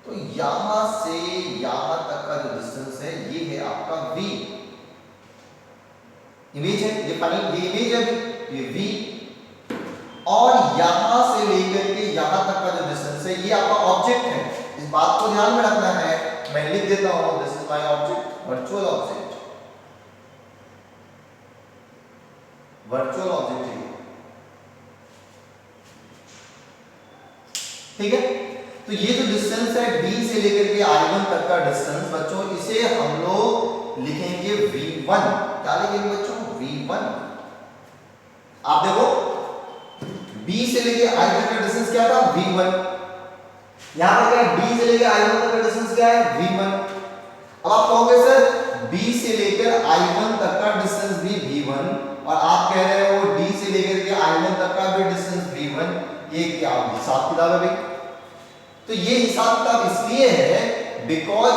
तो यहां से यहां तक का जो डिस्टेंस है ये है आपका v. इमेज है ये इमेज है ये v. और यहां से लेकर के यहां तक का जो डिस्टेंस है ये आपका ऑब्जेक्ट है. इस बात को ध्यान में रखना है. मैं लिख देता हूं, this is my object, virtual object. Virtual object है. ठीक है, तो ये जो डिस्टेंस है d से लेकर के I1 तक का डिस्टेंस बच्चों, इसे हम लोग लिखेंगे v1. क्या लिखेंगे बच्चों? v1. आप देखो b से लेके I1 तक का डिस्टेंस क्या था? v1. यहां पर क्या d से लेके I1 तक का डिस्टेंस क्या है? v1. अब आप कहोगे सर b से लेकर I1 तक का डिस्टेंस भी v1 और आप कह रहे हो d से लेकर के I1 तक का भी डिस्टेंस v1. ये क्या हिसाब किताब है भाई? तो ये हिसाब किताब इसलिए है बिकॉज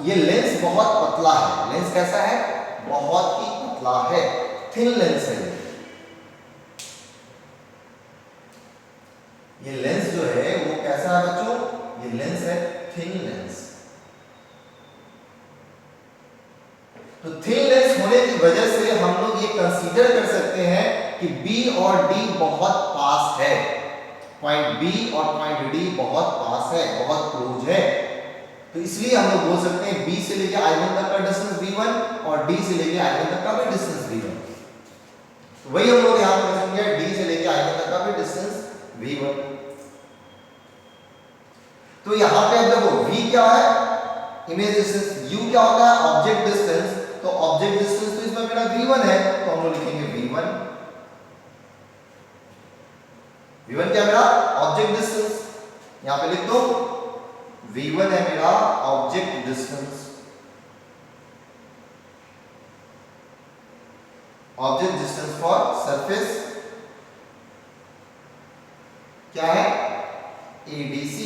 ये लेंस बहुत पतला है. लेंस कैसा है? बहुत ही पतला है, थिन लेंस है. ये लेंस जो है वो कैसा है बच्चों? ये लेंस है थिन लेंस. तो थिन लेंस होने की वजह से हम लोग ये कंसीडर कर सकते हैं कि B और D बहुत पास है. पॉइंट B और पॉइंट D बहुत पास है, बहुत क्लोज है. तो इसलिए हम लोग बोल सकते हैं B से लेके I1 तक का डिस्टेंस v1 और D से लेके I1 तक का भी डिस्टेंस v1. तो वही हम लोग यहां पर लिखेंगे D से लेके I1 तक का भी डिस्टेंस v1. तो यहां पे अब देखो v क्या है? Image distance. u क्या होता है? Object distance. तो ऑब्जेक्ट डिस्टेंस तो इसमें मेरा v1 है, तो हम लोग लिखेंगे v1. v1 क्या मेरा? Object distance. यहां पे लिख दो v1 है मेरा object distance. Object distance for surface क्या है, ADC।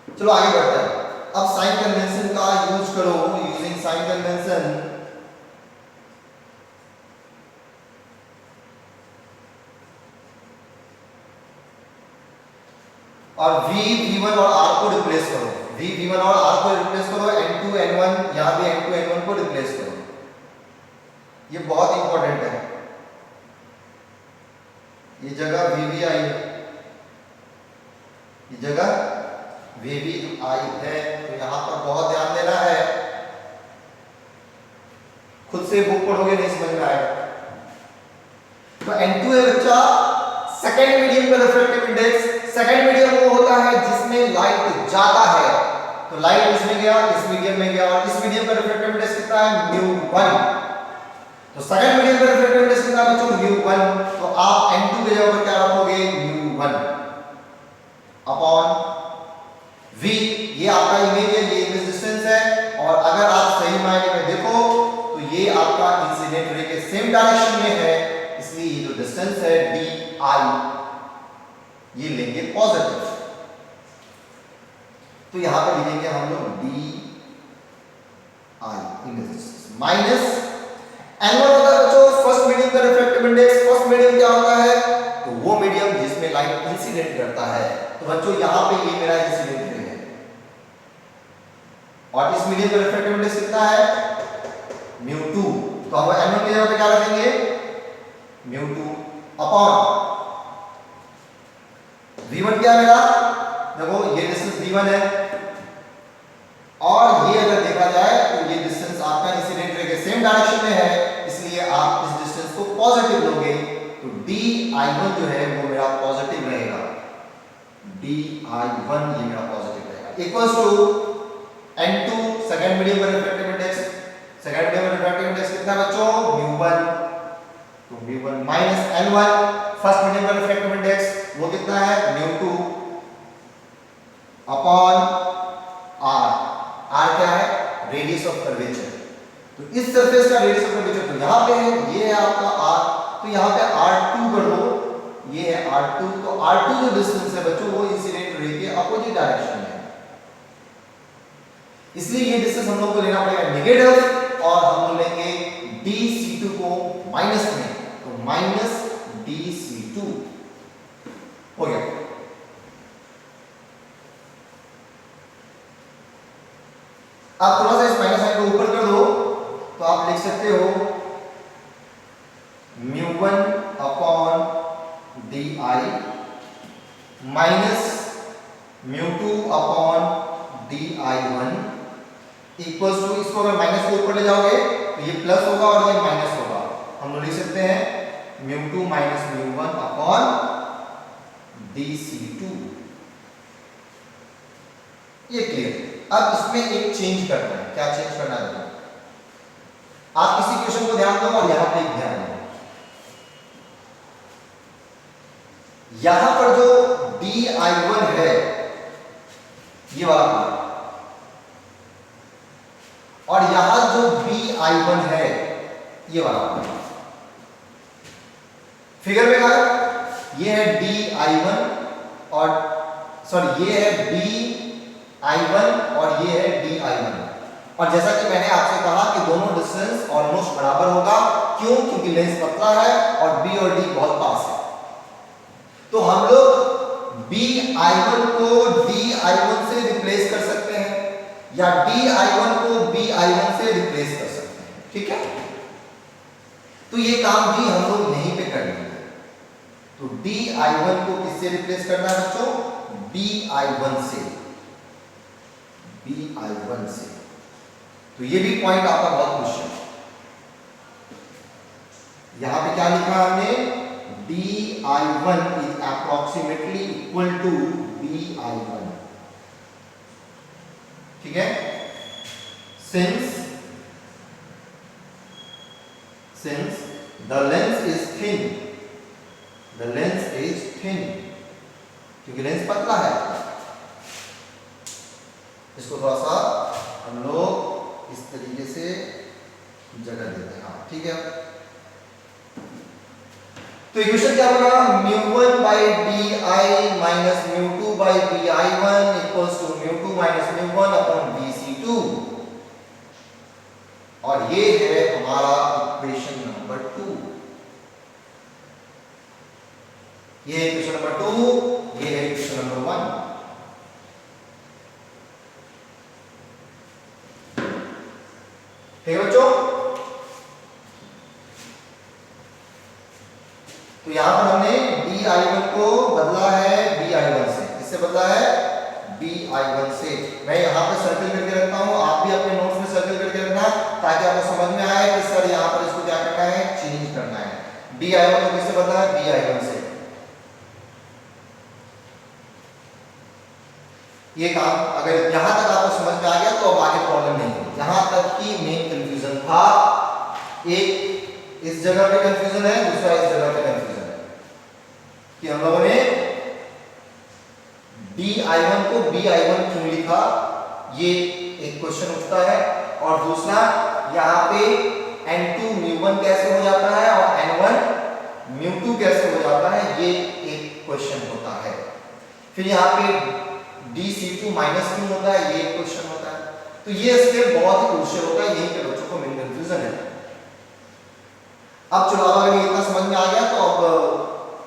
चलो आगे बढ़ते हैं। अब साइन कन्वेंशन का यूज करो, यूजिंग साइन कन्वेंशन और V, V1 और R को रिप्लेस करो, V, V1 और R को रिप्लेस करो, N2, N1, यहां भी N2, N1 को रिप्लेस करो। ये बहुत इंपॉर्टेंट है, ये जगह VV आई, ये जगह VV आई है, तो यहां पर बहुत ध्यान देना है, खुद से बुक पढ़ोगे नहीं समझ में आएगा। तो N2 है बच्चा सेकेंड मीडियम का रिफ्रैक्टिव इंडेक्स। सेकेंड मीडियम वो होता है जिसमें लाइट जाता है, तो लाइट इसमें गया, इस मीडियम में गया, और इस मीडियम का रिफ्रैक्टिव इंडेक्स कितना है, μ1। तो सेकेंड मीडियम का रिफ्रैक्टिव इंडेक्स कितना है बच्चों, μ1। तो आप N2 के जगह पर क्या रखोगे, μ1 अपॉन V, ये आपका इमेज है, ये इमेज डिस्टेंस है, और अगर आप सही मायने में देखो तो ये आपका इंसिडेंट रे के सेम डायरेक्शन में है, इसलिए ये जो डिस्टेंस है DI ये लेंगे पॉजिटिव। तो यहां पर लिखेंगे हम लोग DI image distance minus N1 होता है बच्चों फर्स्ट मीडियम का रिफ्रैक्टिव इंडेक्स। फर्स्ट मीडियम क्या होता है, तो वो मीडियम जिसमें लाइट इंसिडेंट करता है। तो बच्चों यहां पे ये मेरा इंसिडेंट रे है, और इस मीडियम का रिफ्रैक्टिव इंडेक्स कितना है, μ2। तो हम N1 की जगह पे क्या रखेंगे, μ2 अपॉन V1 क्या मेरा, देखो ये डिस्टेंस V1 है, और ये अगर देखा जाए तो ये डिस्टेंस आपका इंसिडेंट रे के सेम डायरेक्शन में है, इसलिए आप इस डिस्टेंस को पॉजिटिव लोगे, तो DI1 जो है वो मेरा पॉजिटिव रहेगा, DI1 ये मेरा पॉजिटिव रहेगा, equals to N2 second medium का रिफ्रैक्टिव इंडेक्स। सेकंड मीडियम का रिफ्रैक्टिव इंडेक्स कितना है बच्चों, μ1, तो μ1 माइनस N1 फर्स्ट मीडियम का रिफ्रैक्टिव इंडेक्स वो कितना है, μ2 अपॉन R। R क्या है, रेडियस ऑफ कर्वेचर। तो इस सरफेस का रेडियस ऑफ कर्वेचर तो यहां पे है, ये है आपका R, तो यहां पे R2 कर दो, ये है R2। तो R2 जो डिस्टेंस है बच्चों वो इंसिडेंट रे के अपोजिट डायरेक्शन में है, इसलिए ये डिस्टेंस हम लोग को लेना पड़ेगा नेगेटिव, और हम लोग लेंगे dc2 को माइनस में, तो माइनस dc2 हो गया। आप थोड़ा सा इस माइनस साइन को ऊपर कर दो, तो आप लिख सकते हो μ1 upon DI minus μ2 upon DI1 equals to, इसको अगर माइनस को ऊपर ले जाओगे तो ये प्लस होगा और ये माइनस होगा, हम लोग लिख सकते हैं μ2 माइनस μ1 अपॉन dc2। ये क्लियर। अब इसमें एक चेंज करना है, क्या चेंज करना है, आप किसी क्वेश्चन को ध्यान दो और यहां पे एक ध्यान दो। यहां पर जो DI1 है ये वाला पार्ट, और यहां जो BI1 है ये वाला पार्ट, फिगर में कहा ये है DI1 और सॉरी ये है BI1 और ये है DI1। और जैसा कि मैंने आपसे कहा कि दोनों डिस्टेंस ऑलमोस्ट बराबर होगा, क्यों, क्योंकि लेंस पतला है और B और D बहुत पास है। तो हम लोग BI1 को DI1 से रिप्लेस कर सकते हैं, या DI1 को BI1 से रिप्लेस कर सकते हैं, ठीक है। तो ये काम भी हम लोग यहीं पे कर लेंगे। तो DI1 को किससे रिप्लेस करना है बच्चों, BI1 से, BI1 से। तो ये भी पॉइंट आपका बहुत क्वेश्चन, यहां पे क्या लिखा हमने, DI1 is approximately equal to BI1, ठीक है। since the lens is thin, the lens is thin, क्योंकि लेंस पतला है। इसको थोड़ा सा हम लोग इस तरीके से जगह देते हैं। हाँ ठीक है। तो इक्वेशन क्या बना, μ1 by bi minus μ2 by bi1 equals to μ2 minus μ1 upon bc2, और ये है हमारा इक्वेशन नंबर 2। ये है इक्वेशन नंबर 2, ये है इक्वेशन नंबर 1। ठीक है बच्चों, तो यहां पर हमने bi1 को बदला है bi1 से। किससे बदला है, bi1 से। मैं यहां पे सर्कल करके रखता हूं, आप भी अपने नोट्स में सर्कल करके रखना ताकि आपको समझ में आए कि सर यहां पर इसको क्या करना है, चेंज करना है। bi1 को किससे बदला है, bi1 से। ये काम अगर यहां तक आपको समझ में आ गया तो अब आगे प्रॉब्लम नहीं है। यहां तक की मेन कंफ्यूजन था, एक इस जगह पे कंफ्यूजन है, दूसरा इस जगह पे कंफ्यूजन है कि हम लोगों ने di1 को bi1 क्यों लिखा, ये एक क्वेश्चन उठता है। और दूसरा यहाँ पे n2 μ1 कैसे हो जाता है और n1 μ2 कैसे हो जाता है, ये एक क्वेश्चन होता है। फिर यहाँ पे dc2 माइनस क्यों होता है, ये एक क्वेश्चन होता है। तो ये स्टेप बहुत ही क्रूशियल होता है, यही पे बच्चों को मेन कंफ्यूजन है। अब चलो, अगर ये इतना समझ में आ गया तो अब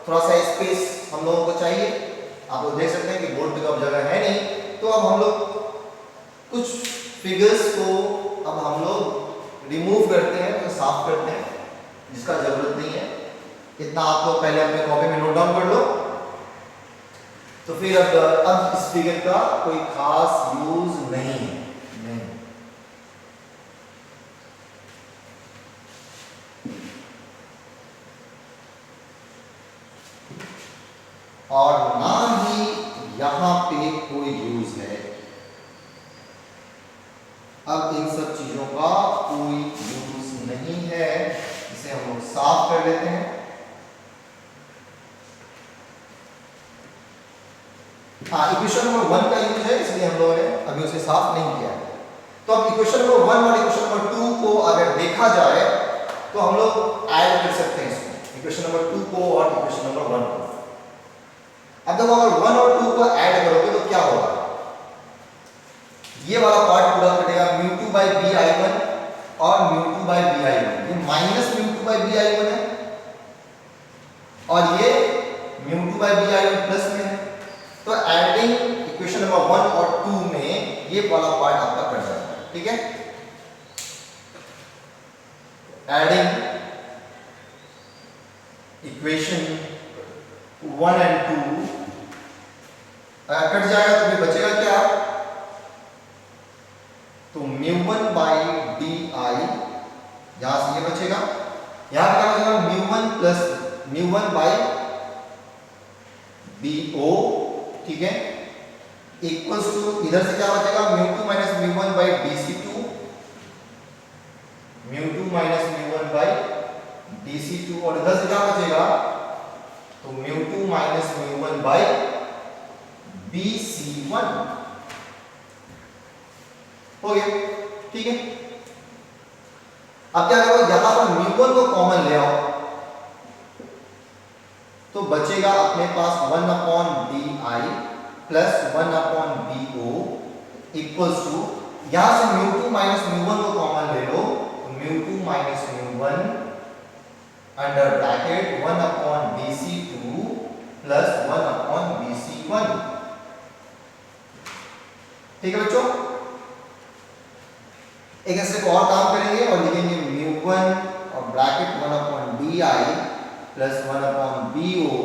थोड़ा सा स्पेस हम लोगों को चाहिए। आप लोग देख सकते हैं कि बोर्ड पे तो अब जगह है नहीं, तो अब हम लोग कुछ फिगर्स को अब हम लोग रिमूव करते हैं, तो साफ करते हैं, जिसका जरूरत नहीं है। इतना आप लोग पहले अपने कॉपी में नोट डाउन कर लो। तो फिर अब इस फिगर का कोई खास यूज नहीं है, नहीं। और ना ही यहां पे कोई यूज है। अब इन सब चीजों का कोई यूज नहीं है, इसे हम लोग साफ कर लेते हैं। हाँ, इक्वेशन नंबर 1 का यूज है, इसलिए हम लोगों ने अभी उसे साफ नहीं किया है। तो अब इक्वेशन नंबर 1 और इक्वेशन नंबर 2 को अगर देखा जाए तो हम लोग ऐड कर सकते हैं इसको, इक्वेशन नंबर 2 को और इक्वेशन नंबर 1 को। अब देखो, अगर 1 और 2 को ऐड करोगे तो क्या होगा, ये वाला पार्ट पूरा कटेगा μ2 by bi1 और μ2 by bi1। ये माइनस μ2 by bi1 है और ये μ2 by bi1 प्लस में है। तो एडिंग इक्वेशन नंबर 1 और 2 में ये वाला पार्ट आपका कट जाता है। ठीक है, एडिंग इक्वेशन 1 एंड 2 कट जाएगा तो फिर बचेगा क्या, तो μ1 by di, यहां से ये बचेगा, यहां पे क्या बचेगा μ1 प्लस μ1 by bo। ठीक है, इक्वल्स टू इधर से क्या बचेगा μ2 minus μ1 by dc2, μ2 minus μ1 by dc2, और इधर से क्या बचेगा, तो μ2 माइनस μ1 by bc1 हो गया। ठीक है, अब क्या करो, यहां पर μ1 को कॉमन ले आओ तो बचेगा अपने पास 1 upon di plus 1 upon bo equals to, यहां से μ2 माइनस μ1 को कॉमन ले लो तो μ2 minus μ1 under bracket 1 upon bc2 plus 1 upon bc1। ठीक है बच्चों, एक ऐसे और काम करेंगे और लिखेंगे μ1 और bracket 1 upon di plus 1 upon bo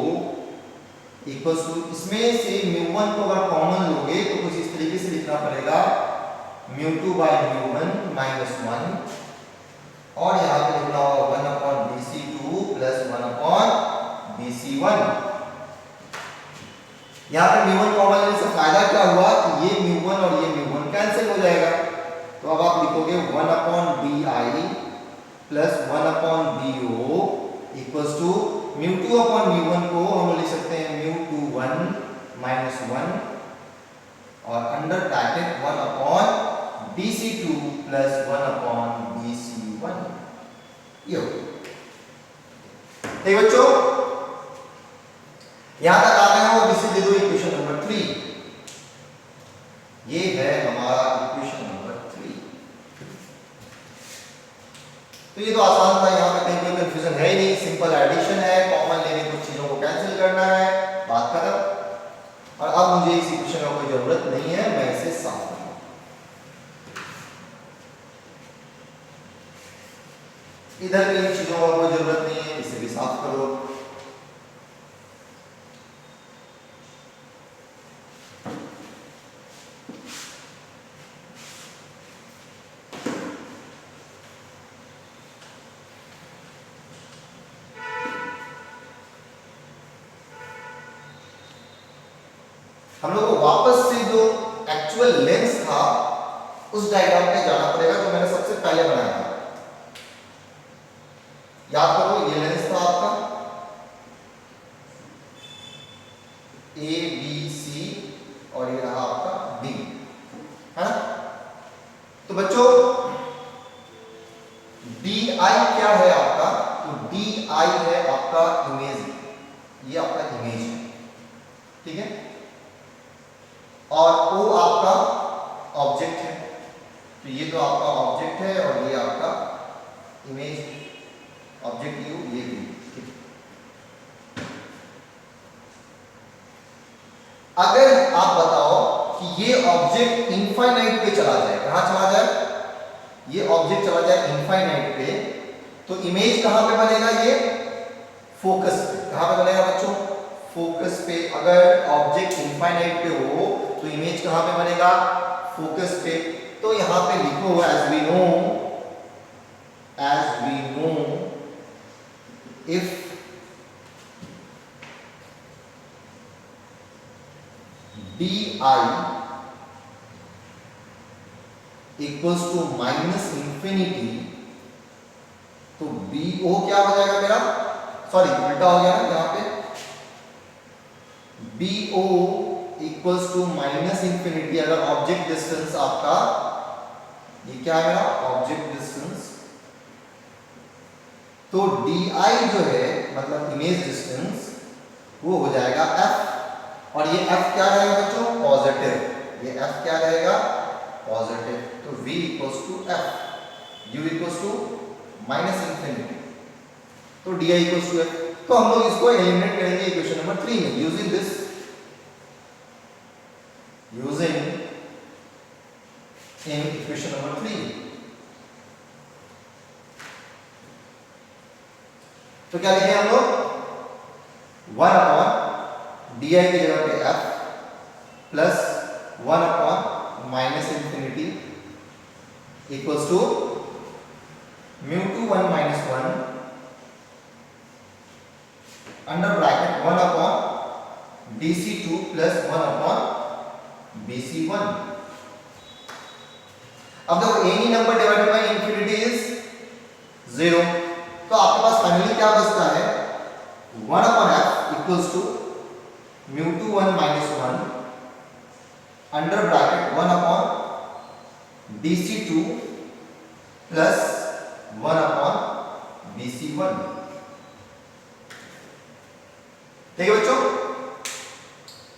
equals to, इसमें से μ1 को अगर कॉमन लोगे तो कुछ इस तरीके से लिखना पड़ेगा μ2 by μ1 माइनस 1, और यहाँ पे लिखना होगा 1 upon bc2 plus 1 upon bc1। यहाँ पे μ1 कॉमन लेने से फायदा क्या हुआ कि ये μ1 और ये μ1 कैंसिल हो जाएगा, तो अब आप लिखोगे 1 upon di plus 1 upon bo equals to μ2 upon μ1 को हम लिख सकते हैं μ21 माइनस 1 और under bracket 1 upon bc2 plus 1 upon bc1। ठीक बच्चों, यहां तक आ गए हो। This is equation number 3। ये है हमारा इक्वेशन नंबर 3। तो ये तो आसान था, यहाँ पे कहीं कोई कंफ्यूजन है ही नहीं, सिंपल एडिशन है, कॉमन लेके कुछ चीजों को कैंसिल करना है, बात खत्म। और अब मुझे इस इक्वेशन का कोई जरूरत नहीं है, मैं इसे साफ कर दूं। इधर भी इन चीजों का कोई जरूरत नहीं है, इसे भी साफ करो। हम लोग को वापस से जो एक्चुअल लेंस था उस डायग्राम पे जाना पड़ेगा जो मैंने सबसे पहले बनाया था। याद करो, ये लेंस था आपका ए बी सी और ये रहा आपका डी, है ना। तो बच्चों डी आई क्या है आपका, तो डी आई है आपका इमेज, ये आपका इमेज है, ठीक है। और ओ आपका ऑब्जेक्ट है, तो ये तो आपका ऑब्जेक्ट है और ये आपका इमेज, ऑब्जेक्ट यू, ये भी। अगर आप बताओ कि ये ऑब्जेक्ट इनफाइनाइट पे चला जाए, कहां चला जाए, ये ऑब्जेक्ट चला जाए इनफाइनाइट पे, तो इमेज कहां पे बनेगा, ये फोकस पे। कहां पे बनेगा बच्चों, फोकस पे। अगर ऑब्जेक्ट इनफाइनाइट पे हो तो इमेज कहां पे बनेगा, फोकस पे। तो यहां पे लिखो as we know if D I equals to minus infinity, तो बी ओ क्या हो जाएगा मेरा, सॉरी उल्टा हो गया ना यहां पे, B O equals to minus infinity. अगर ऑब्जेक्ट डिस्टेंस आपका, ये क्या है मेरा ऑब्जेक्ट डिस्टेंस, तो डी आई जो है मतलब इमेज डिस्टेंस, वो हो जाएगा एफ। और ये एफ क्या रहेगा बच्चों, पॉजिटिव। ये एफ क्या रहेगा, पॉजिटिव। तो v equals to F, u equals to minus infinity, तो D I equals to F. तो हम लोग इसको एलिमिनेट करेंगे इक्वेशन नंबर 3 में using this, using in equation number 3। तो क्या लिखे हम लोग, 1 अपॉन डी आई की जगह पे F plus 1 upon minus infinity equals to mu two 1 minus 1 under bracket 1 upon D C two plus 1 upon B C 1। अब देखो any number divided by infinity is 0, तो आपके पास फाइनली क्या बचता है, 1 upon F equals to mu two 1 minus 1 under bracket 1 upon D C two plus 1 upon B C 1। ठीक है बच्चों,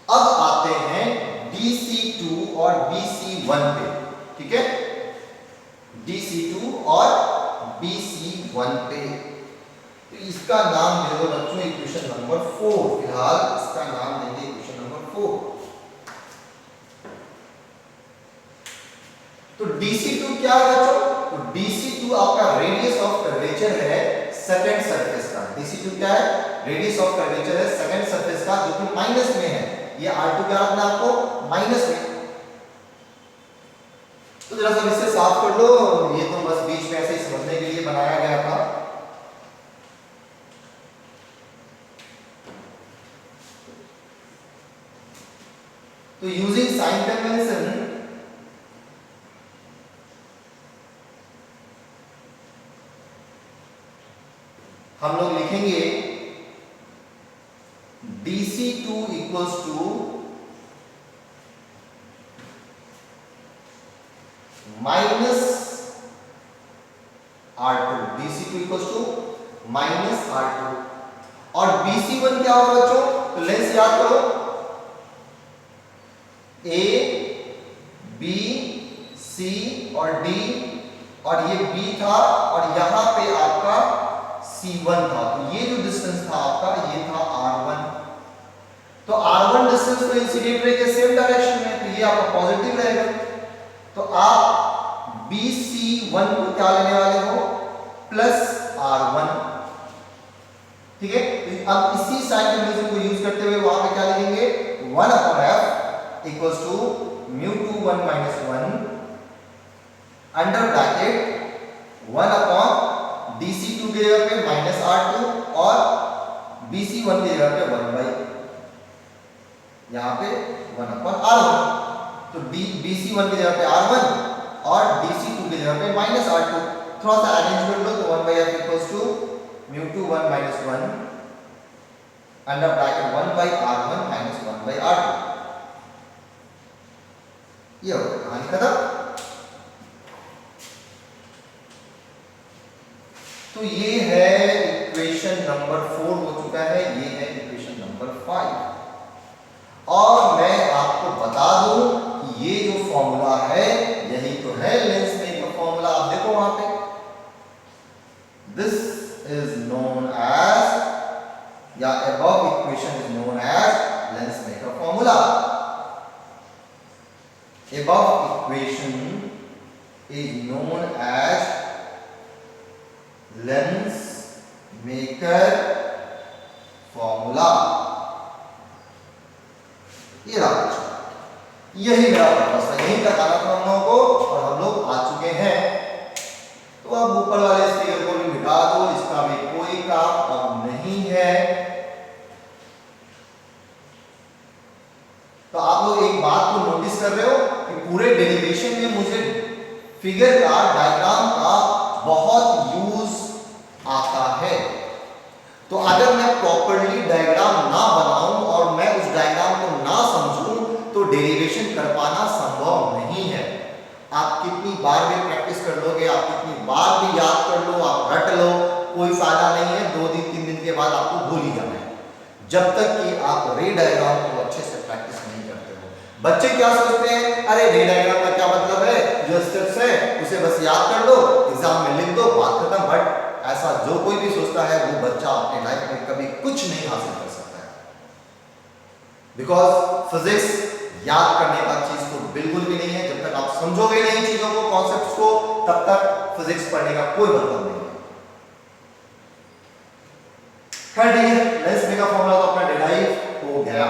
अब आते हैं डी सी टू और बी सी 1 पे, ठीक है, डी सी टू और बी सी 1 पे। तो इसका नाम दे दो बच्चों इक्वेशन नंबर 4, फिलहाल इसका नाम देंगे इक्वेशन नंबर 4। तो DC2 क्या है बच्चों, तो DC2 आपका रेडियस ऑफ कर्वेचर है सेकंड सरफेस का। DC2 क्या है, रेडियस ऑफ कर्वेचर है सेकंड सरफेस का, जो कि माइनस में है। ये R2 क्या रखना है आपको, माइनस में। तो जरा सा इससे साफ कर लो, ये तो बस बीच में ऐसे ही समझने के लिए बनाया गया था। तो यूजिंग साइन कन्वेंशन हम लोग लिखेंगे DC2 equals to minus R2, DC2 equals to minus R2। और BC1 क्या होगा बच्चों? तो लेंस याद करो, A, B, C और D, और ये B था और यहां पे आपका C1 था। तो ये जो डिस्टेंस था आपका ये था R1। तो R1 डिस्टेंस तो इंसिडेंट रे के सेम डायरेक्शन में, तो ये आपका पॉजिटिव रहेगा। तो आप BC1 को क्या लेने वाले हो? Plus R1। ठीक है, तो अब इसी साइन कन्वेंशन को यूज करते हुए वहां पे क्या लिखेंगे? 1/f equals to μ21 minus 1 under bracket 1/dc2 के जगह पे माइनस R2 और BC1 की जगह पे 1 बाई यहां पे 1/R1। तो BC1 की जगह पे R1 और DC2 की जगह पे माइनस R2। थोड़ा सा अरेंज कर लो तो 1/f equals to μ21 minus 1 under bracket 1/R1 minus 1/R2। ये हो गया, कहानी खत्म। तो ये है इक्वेशन नंबर 4 हो चुका है, ये है इक्वेशन नंबर 5। और मैं आपको बता दूं कि ये जो फॉर्मूला है यही तो है लेंस मेकर का फॉर्मूला। आप देखो वहां पे, दिस is known as, या above equation is known as Lensmaker formula. Above equation is known as Lensmaker formula. ये रहा, यही मेरा पर्पस था, यही तक आना था हम लोगों को और हम लोग आ चुके हैं। तो अब ऊपर वाले फिगर को भी मिटा दो, इसका भी कोई काम अब नहीं है। तो आप लोग एक बात को नोटिस कर रहे हो कि पूरे डेरिवेशन में मुझे फिगर का, डायग्राम का बहुत यूज आता है। तो अगर मैं प्रॉपर्ली डायग्राम ना बनाऊं और मैं उस डायग्राम को ना समझूं तो डेरिवेशन कर पाना संभव नहीं है। आप कितनी बार भी प्रैक्टिस कर लोगे, आप कितनी बार भी याद कर लो, आप रट लो, कोई फायदा नहीं है। 2 दिन 3 दिन के बाद आपको भूल ही जाना है, जब तक कि आप रे डायग्राम को अच्छे से प्रैक्टिस नहीं करते हो। बच्चे क्या सोचते हैं, अरे रे डायग्राम का क्या मतलब है, जो स्टेप्स है उसे बस याद कर दो, एग्जाम में लिख दो, बात खत्म। बट ऐसा जो कोई भी सोचता है वो बच्चा अपने लाइफ में कभी कुछ नहीं हासिल कर सकता है। बिकॉज फिजिक्स याद करने का चीज तो बिल्कुल भी नहीं है। जब तक आप समझोगे नहीं चीजों को, कॉन्सेप्ट्स को, तब तक फिजिक्स पढ़ने का कोई मतलब नहीं है। खैर ठीक है, लेंसमेकर का फॉर्मूला तो अपना डिराइव हो गया।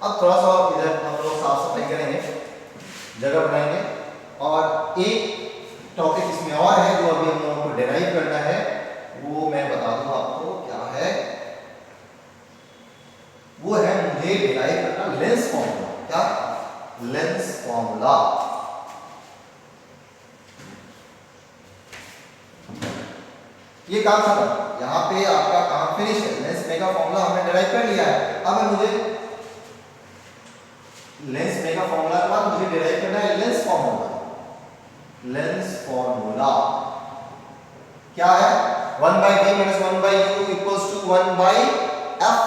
अब थोड़ा सा इधर हम लोग साफ सफाई करेंगे, जगह बनाएंगे, और एक टॉपिक इसमें और है जो अभी हम लोगों को डिराइव करना है, वो मैं बता दूं आपको क्या है। वो है मुझे डिराइव करना लेंस फॉर्मूला। क्या? Lens formula. ये काम खत्म, यहां पे आपका काम फिनिश है। लेंसमेकर फॉर्मूला हमने डिराइव कर लिया है। अब मुझे लेंसमेकर फॉर्मूला के बाद मुझे डिराइव करना है लेंस फॉर्मूला। लेंस फॉर्मूला क्या है? 1/d minus 1/u equals to 1/f।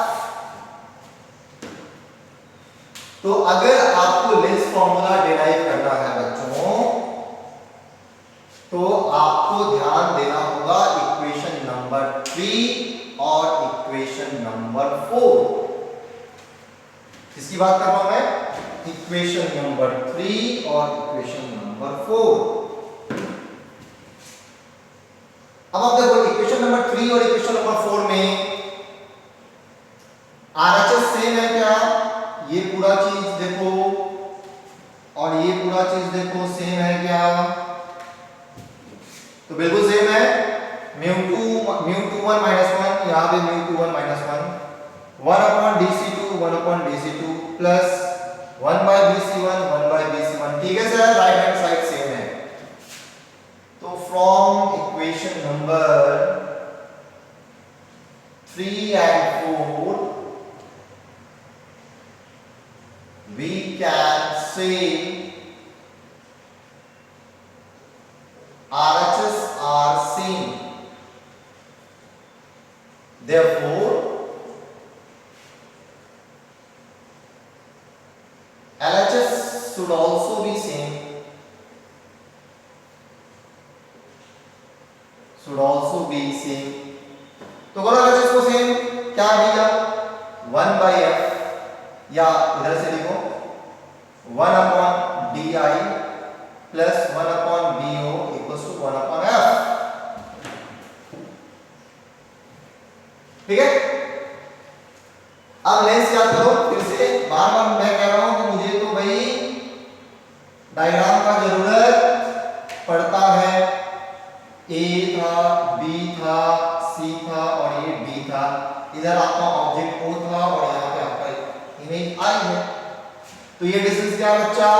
तो अगर आपको लेंस फॉर्मूला डिराइव करना है बच्चों, तो आपको ध्यान देना होगा इक्वेशन नंबर 3 और इक्वेशन नंबर 4। किसकी बात कर रहा हूं मैं? इक्वेशन नंबर 3 और इक्वेशन नंबर 4। अब आप देखो इक्वेशन नंबर 3 और इक्वेशन नंबर 4 में आरएचएस सेम है क्या? ये पूरा चीज देखो और ये पूरा चीज देखो, सेम है क्या? तो बिल्कुल सेम है। μ21 माइनस 1, यहां पे μ21 minus 1, 1/dc2 1/dc2 plus 1/bc1 1/bc1। ठीक है sir, right hand side same है। तो from equation number 3 and 4 we can say RHS are same, therefore should also be same, should also be same। तो करो अगर इसको सेम क्या भैया 1 by f या इधर से लिखो 1 upon di plus 1 upon bo equals to 1 upon f। ठीक है, अब लेंस याद करो फिर से। बार बार मैं कह रहा हूं कि मुझे तो भाई डायग्राम का जरूरत पड़ता है। ए था, बी था, सी था और ये डी था। इधर आपका ऑब्जेक्ट ओ था और यहाँ पे आपका इमेज आई है। तो ये डिस्टेंस क्या है बच्चा?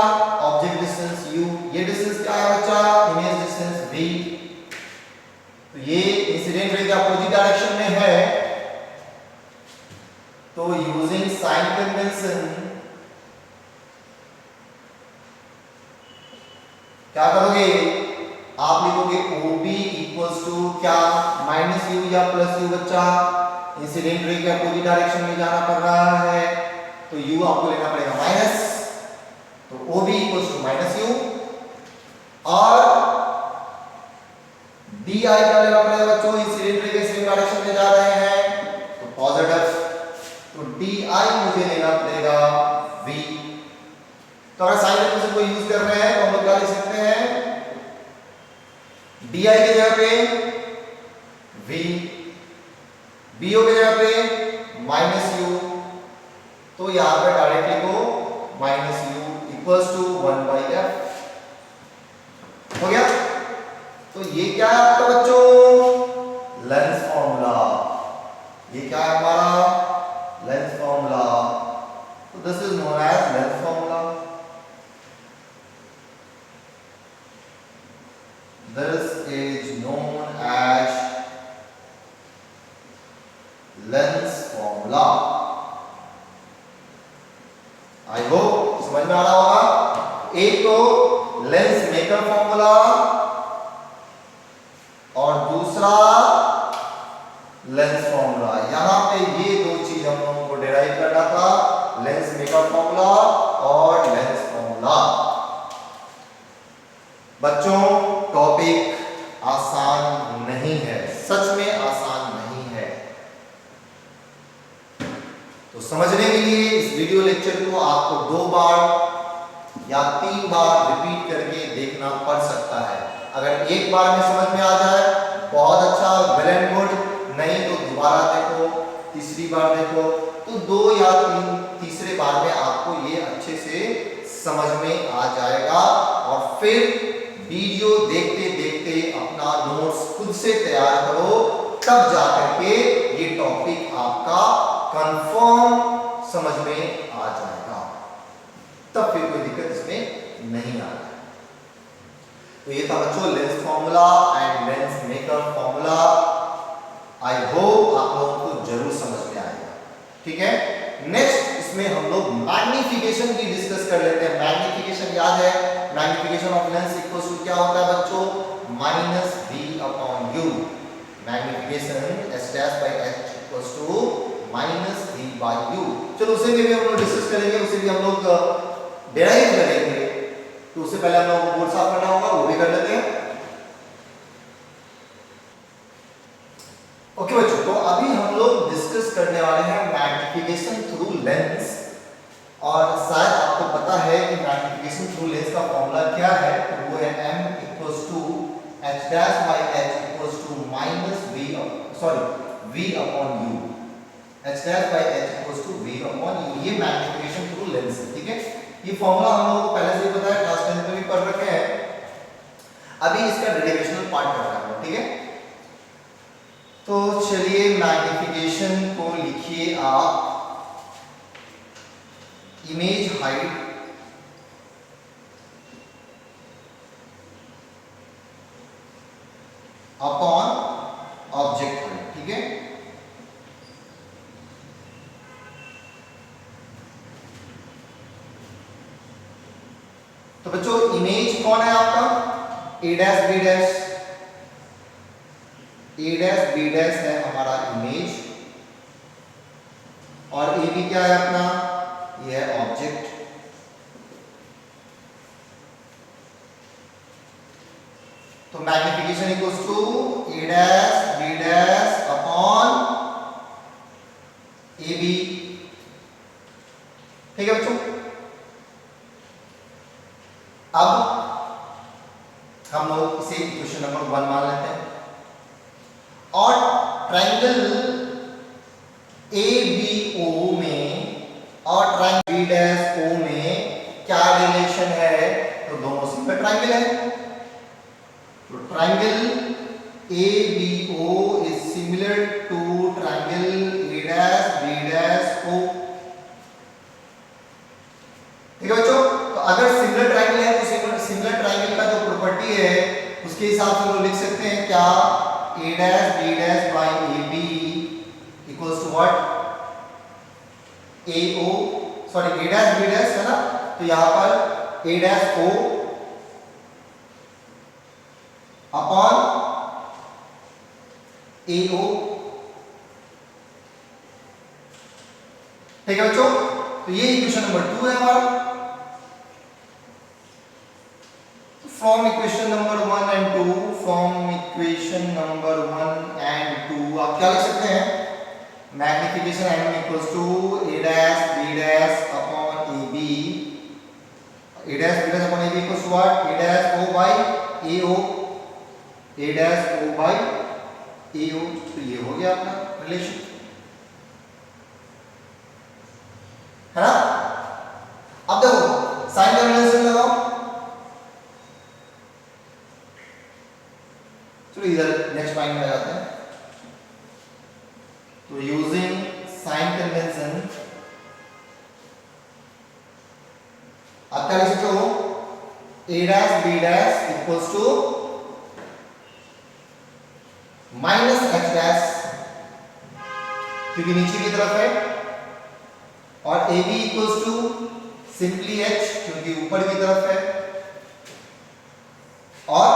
Object distance u। ये डिस्टेंस क्या है बच्चा? Image distance v। तो ये इंसिडेंट रे के अपोजिट डायरेक्शन में है, तो यूजिंग साइन कन्वेंशन क्या करोगे? आप लिखोगे OB इक्वल्स टू क्या? माइनस यू या प्लस यू बच्चा? इंसिडेंट रे के अपोजिट डायरेक्शन में जाना पड़ रहा है, तो यू आपको लेना पड़ेगा माइनस। तो OB equals to minus U और DI क्या लेना पड़ेगा बच्चों? इंसिडेंट रे के सेम डायरेक्शन में जा रहे हैं तो पॉजिटिव, तो DI मुझे लेना पड़ेगा V। तो अगर साइन कन्वेंशन को यूज कर रहे हैं तो हम लोग क्या लिख सकते हैं? DI की जगह पे V, BO की जगह पे माइनस U, तो यहां पे डायरेक्ट लिखो minus U equals to 1 by f। हो गया? तो ये क्या है आपका बच्चों? Lens formula. ये क्या है हमारा? Lens formula. तो this is known as lens formula. This is known as lens formula. I hope समझ में आ रहा होगा। एक तो लेंस मेकर फॉर्मूला और दूसरा लेंस फॉर्मूला। यहां पे ये दो चीज हम लोगों को डिराइव करना था, लेंस मेकर फॉर्मूला और लेंस फॉर्मूला। बच्चों टॉपिक आसान नहीं है, सच में आसान नहीं है। तो समझने के लिए इस वीडियो लेक्चर को आपको 2 बार या 3 बार रिपीट करके देखना पड़ सकता है। अगर एक बार में समझ में आ जाए बहुत अच्छा, वेल एंड गुड। नहीं तो दोबारा देखो, तीसरी बार देखो, तो 2 या 3 बार में आपको ये अच्छे से समझ में आ जाएगा। और फिर वीडियो देखते देखते अपना नोट्स खुद से तैयार करो, तब जाकर के ये टॉपिक आपका कंफर्म समझ में आ जाएगा, तब फिर कोई दिक्कत इसमें नहीं आएगी। तो ये था बच्चों lens formula and lens maker formula. I hope आप लोगों को जरूर समझ में आएगा। ठीक है, नेक्स्ट इसमें हम लोग मैग्निफिकेशन की डिस्कस कर लेते हैं। मैग्निफिकेशन याद है, magnification of lens equals to क्या होता है बच्चों? Minus v upon u। Magnification s dash by h equals to minus v by u। चलो उसे भी हम लोग डिस्कस करेंगे, उसे भी हम लोग डिराइव करेंगे। तो उससे पहले हम लोगों को बोर्ड साफ करना होगा, वो भी कर लेते हैं। ओके बच्चों, तो अभी हम लोग डिस्कस करने वाले हैं मैग्निफिकेशन थ्रू लेंस। और शायद आपको पता है कि मैग्निफिकेशन थ्रू लेंस का फॉर्मूला क्या है। तो वो है m equals to h dash by h equals to minus v upon u। h dash by h equals to v upon u। ये मैग्निफिकेशन थ्रू लेंस है। ठीक है, ये फॉर्मूला हम लोगों को पहले से ही पता है, क्लास 10 में भी पढ़ रखे हैं। अभी इसका डेरिवेशनल पार्ट कर रहा हूं। ठीक है, तो चलिए मैग्निफिकेशन को लिखिए आप image height upon object height. ठीक है, तो बच्चों इमेज कौन है आपका? a dash b dash. a dash b dash है हमारा इमेज, और a b क्या है अपना? ये है ऑब्जेक्ट। तो magnification equals to A dash B dash upon A B. ठीक है बच्चों, अब हम लोग इसे इक्वेशन नंबर 1 मान लेते हैं। और ट्रायंगल ABO में और ट्रायंगल B डैश O में क्या रिलेशन है? तो दोनों सिमिलर ट्रायंगल है। तो triangle ABO is similar to triangle A dash B dash O। ठीक है बच्चों, तो अगर सिमिलर ट्रायंगल है तो सिमिलर ट्रायंगल का जो प्रॉपर्टी है उसके हिसाब से हम लोग लिख सकते हैं क्या? A dash B dash by AB equals to what? AO, sorry A dash B dash है ना, तो यहां पर A dash O upon AO। ठीक है बच्चों, तो ये इक्वेशन नंबर 2 है हमारा। From equation number 1 and 2, from equation number 1 and 2 आप क्या लिख सकते हैं? Magnification m equals to a dash b dash upon ab, a dash b dash upon ab equals to what? a dash o by ao, a dash o by ao। तो ये हो गया अपना रिलेशन, है ना। अब देखो साइन का रिलेशन लगाओ। चलो इधर नेक्स्ट पॉइंट में जाते हैं। तो यूजिंग साइन कन्वेंशन आप क्या लिख सकते हो? a dash b dash equals to minus h dash, क्योंकि नीचे की तरफ है, और ab equals to simply h क्योंकि ऊपर की तरफ है, और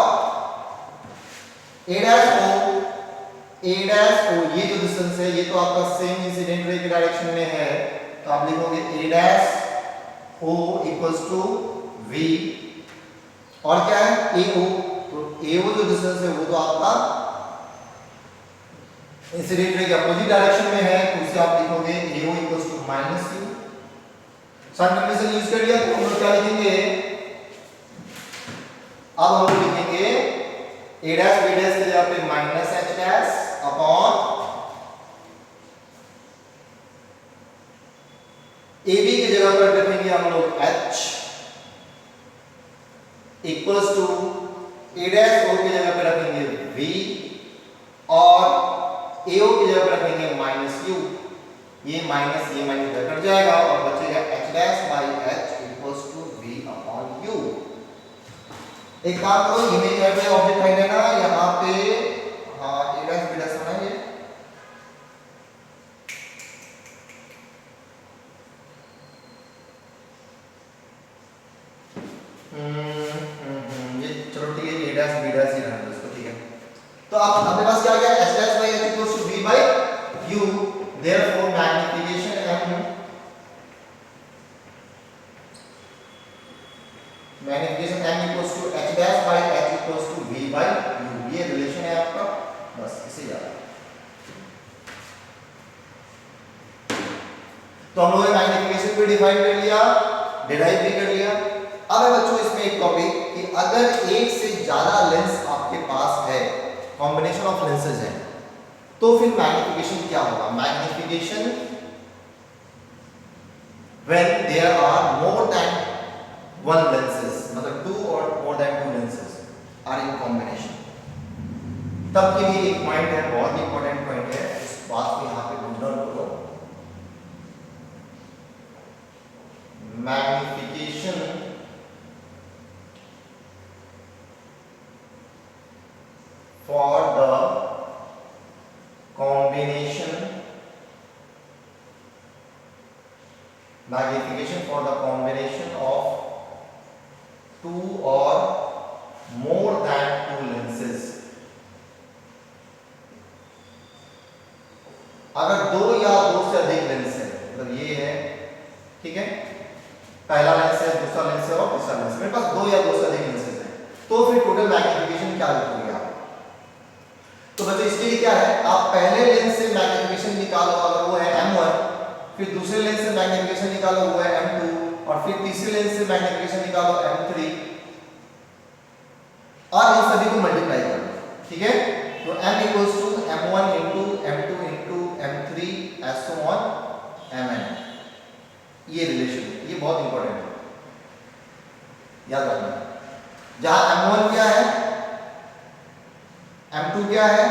a डैश o ये जो डिस्टेंस है ये तो आपका सेम इंसिडेंट रे के डायरेक्शन में है, तो आप लिखोगे a dash o equals to v, और क्या है? ao, तो ao जो डिस्टेंस है वो तो आपका इंसिडेंट रे के अपोजिट डायरेक्शन में है, तो उसे आप लिखोगे ao equals to minus u। Sign convention use कर लिया, तो हम लोग क्या लिखेंगे? अब हम लोग लिखेंगे a डैश b डैश की जगह पे minus h dash upon ab की जगह पर रखेंगे हम लोग h equals to a dash o की जगह पे रखेंगे v और ao की जगह पे रखेंगे माइनस u। ये माइनस कट जाएगा और बचेगा h dash by h equals to v upon u। एक काम करो, इमेज में ऑब्जेक्ट है लेना यहाँ पे, हाँ a डैश b डैश होना ये, ये चलो ठीक है, a डैश b डैश ही रहने दो इसको। ठीक है, तो अब हमारे पास क्या आ गया? h dash by h equals to v by u, therefore magnification m, magnification m equals to h dash by h equals to v by u। ये रिलेशन है आपका, बस इसे याद रखो। तो हम लोगों ने मैग्निफिकेशन भी डिफाइन कर लिया, डिराइव भी कर लिया। अब है बच्चों इसमें एक टॉपिक कि अगर एक से ज्यादा लेंस आपके पास है, कॉम्बिनेशन ऑफ लेंसेज है, तो फिर मैग्निफिकेशन क्या होगा? Magnification when there are more than one lenses, मतलब two or more than two lenses are in combination, तब के लिए एक पॉइंट है, बहुत ही इंपॉर्टेंट पॉइंट है, इस बात को यहाँ पे नोट डाउन करो। Magnification for the combination, magnification for the combination of two or more than two lenses। अगर दो या दो से अधिक लेंस है, मतलब ये है, ठीक है, पहला लेंस है, दूसरा लेंस है और तीसरा लेंस है, मेरे पास दो या दो से अधिक लेंसेज हैं, तो फिर टोटल मैग्नीफिकेशन क्या लिखोगे आप? तो बच्चों इसके लिए क्या है, आप पहले लेंस से मैग्नीफिकेशन निकालो अगर वो है m1, फिर दूसरे लेंस से मैग्नीफिकेशन निकालो वो है m2, और फिर तीसरे लेंस से मैग्नीफिकेशन निकालो m3, और इन सभी को मल्टीप्लाई करो, ठीक है। तो m equals to m1 into m2 into m3 as so on mn, ये रिलेशन, ये बहुत इंपॉर्टेंट है, याद रखना। जहां m1 क्या है, m2 क्या है,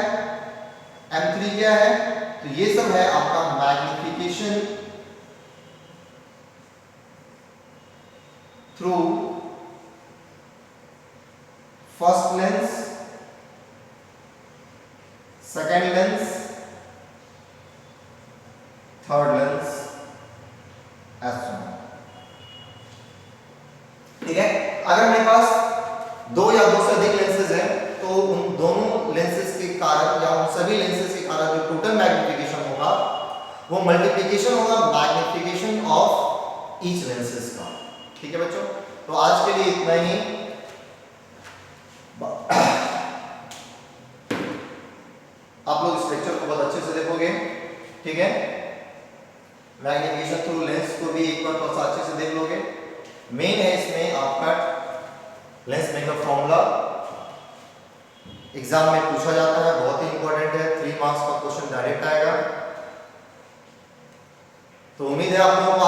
m3 क्या है, तो ये सब है आपका magnification through first lens, second lens, third lens, ऐसा, ठीक है। अगर मेरे पास दो या दो से अधिक लेंसेज हैं तो उन दोनों लेंसेज के कारण या उन सभी लेंसेज के कारण जो टोटल मैग्निफिकेशन होगा वो मल्टीप्लिकेशन होगा मैग्निफिकेशन ऑफ ईच लेंसेज का, ठीक है बच्चों। तो आज के लिए इतना ही। आप लोग इस लेक्चर को बहुत अच्छे से देखोगे, ठीक है। मैग्निफिकेशन थ्रू लेंस को भी एक बार थोड़ा अच्छे से देख लोगे। मेन है इसमें आपका लेंस मेकर फॉर्मूला, एग्जाम में पूछा जाता है, बहुत ही इंपॉर्टेंट है, 3 मार्क्स का क्वेश्चन डायरेक्ट आएगा। तो उम्मीद है आप लोगों को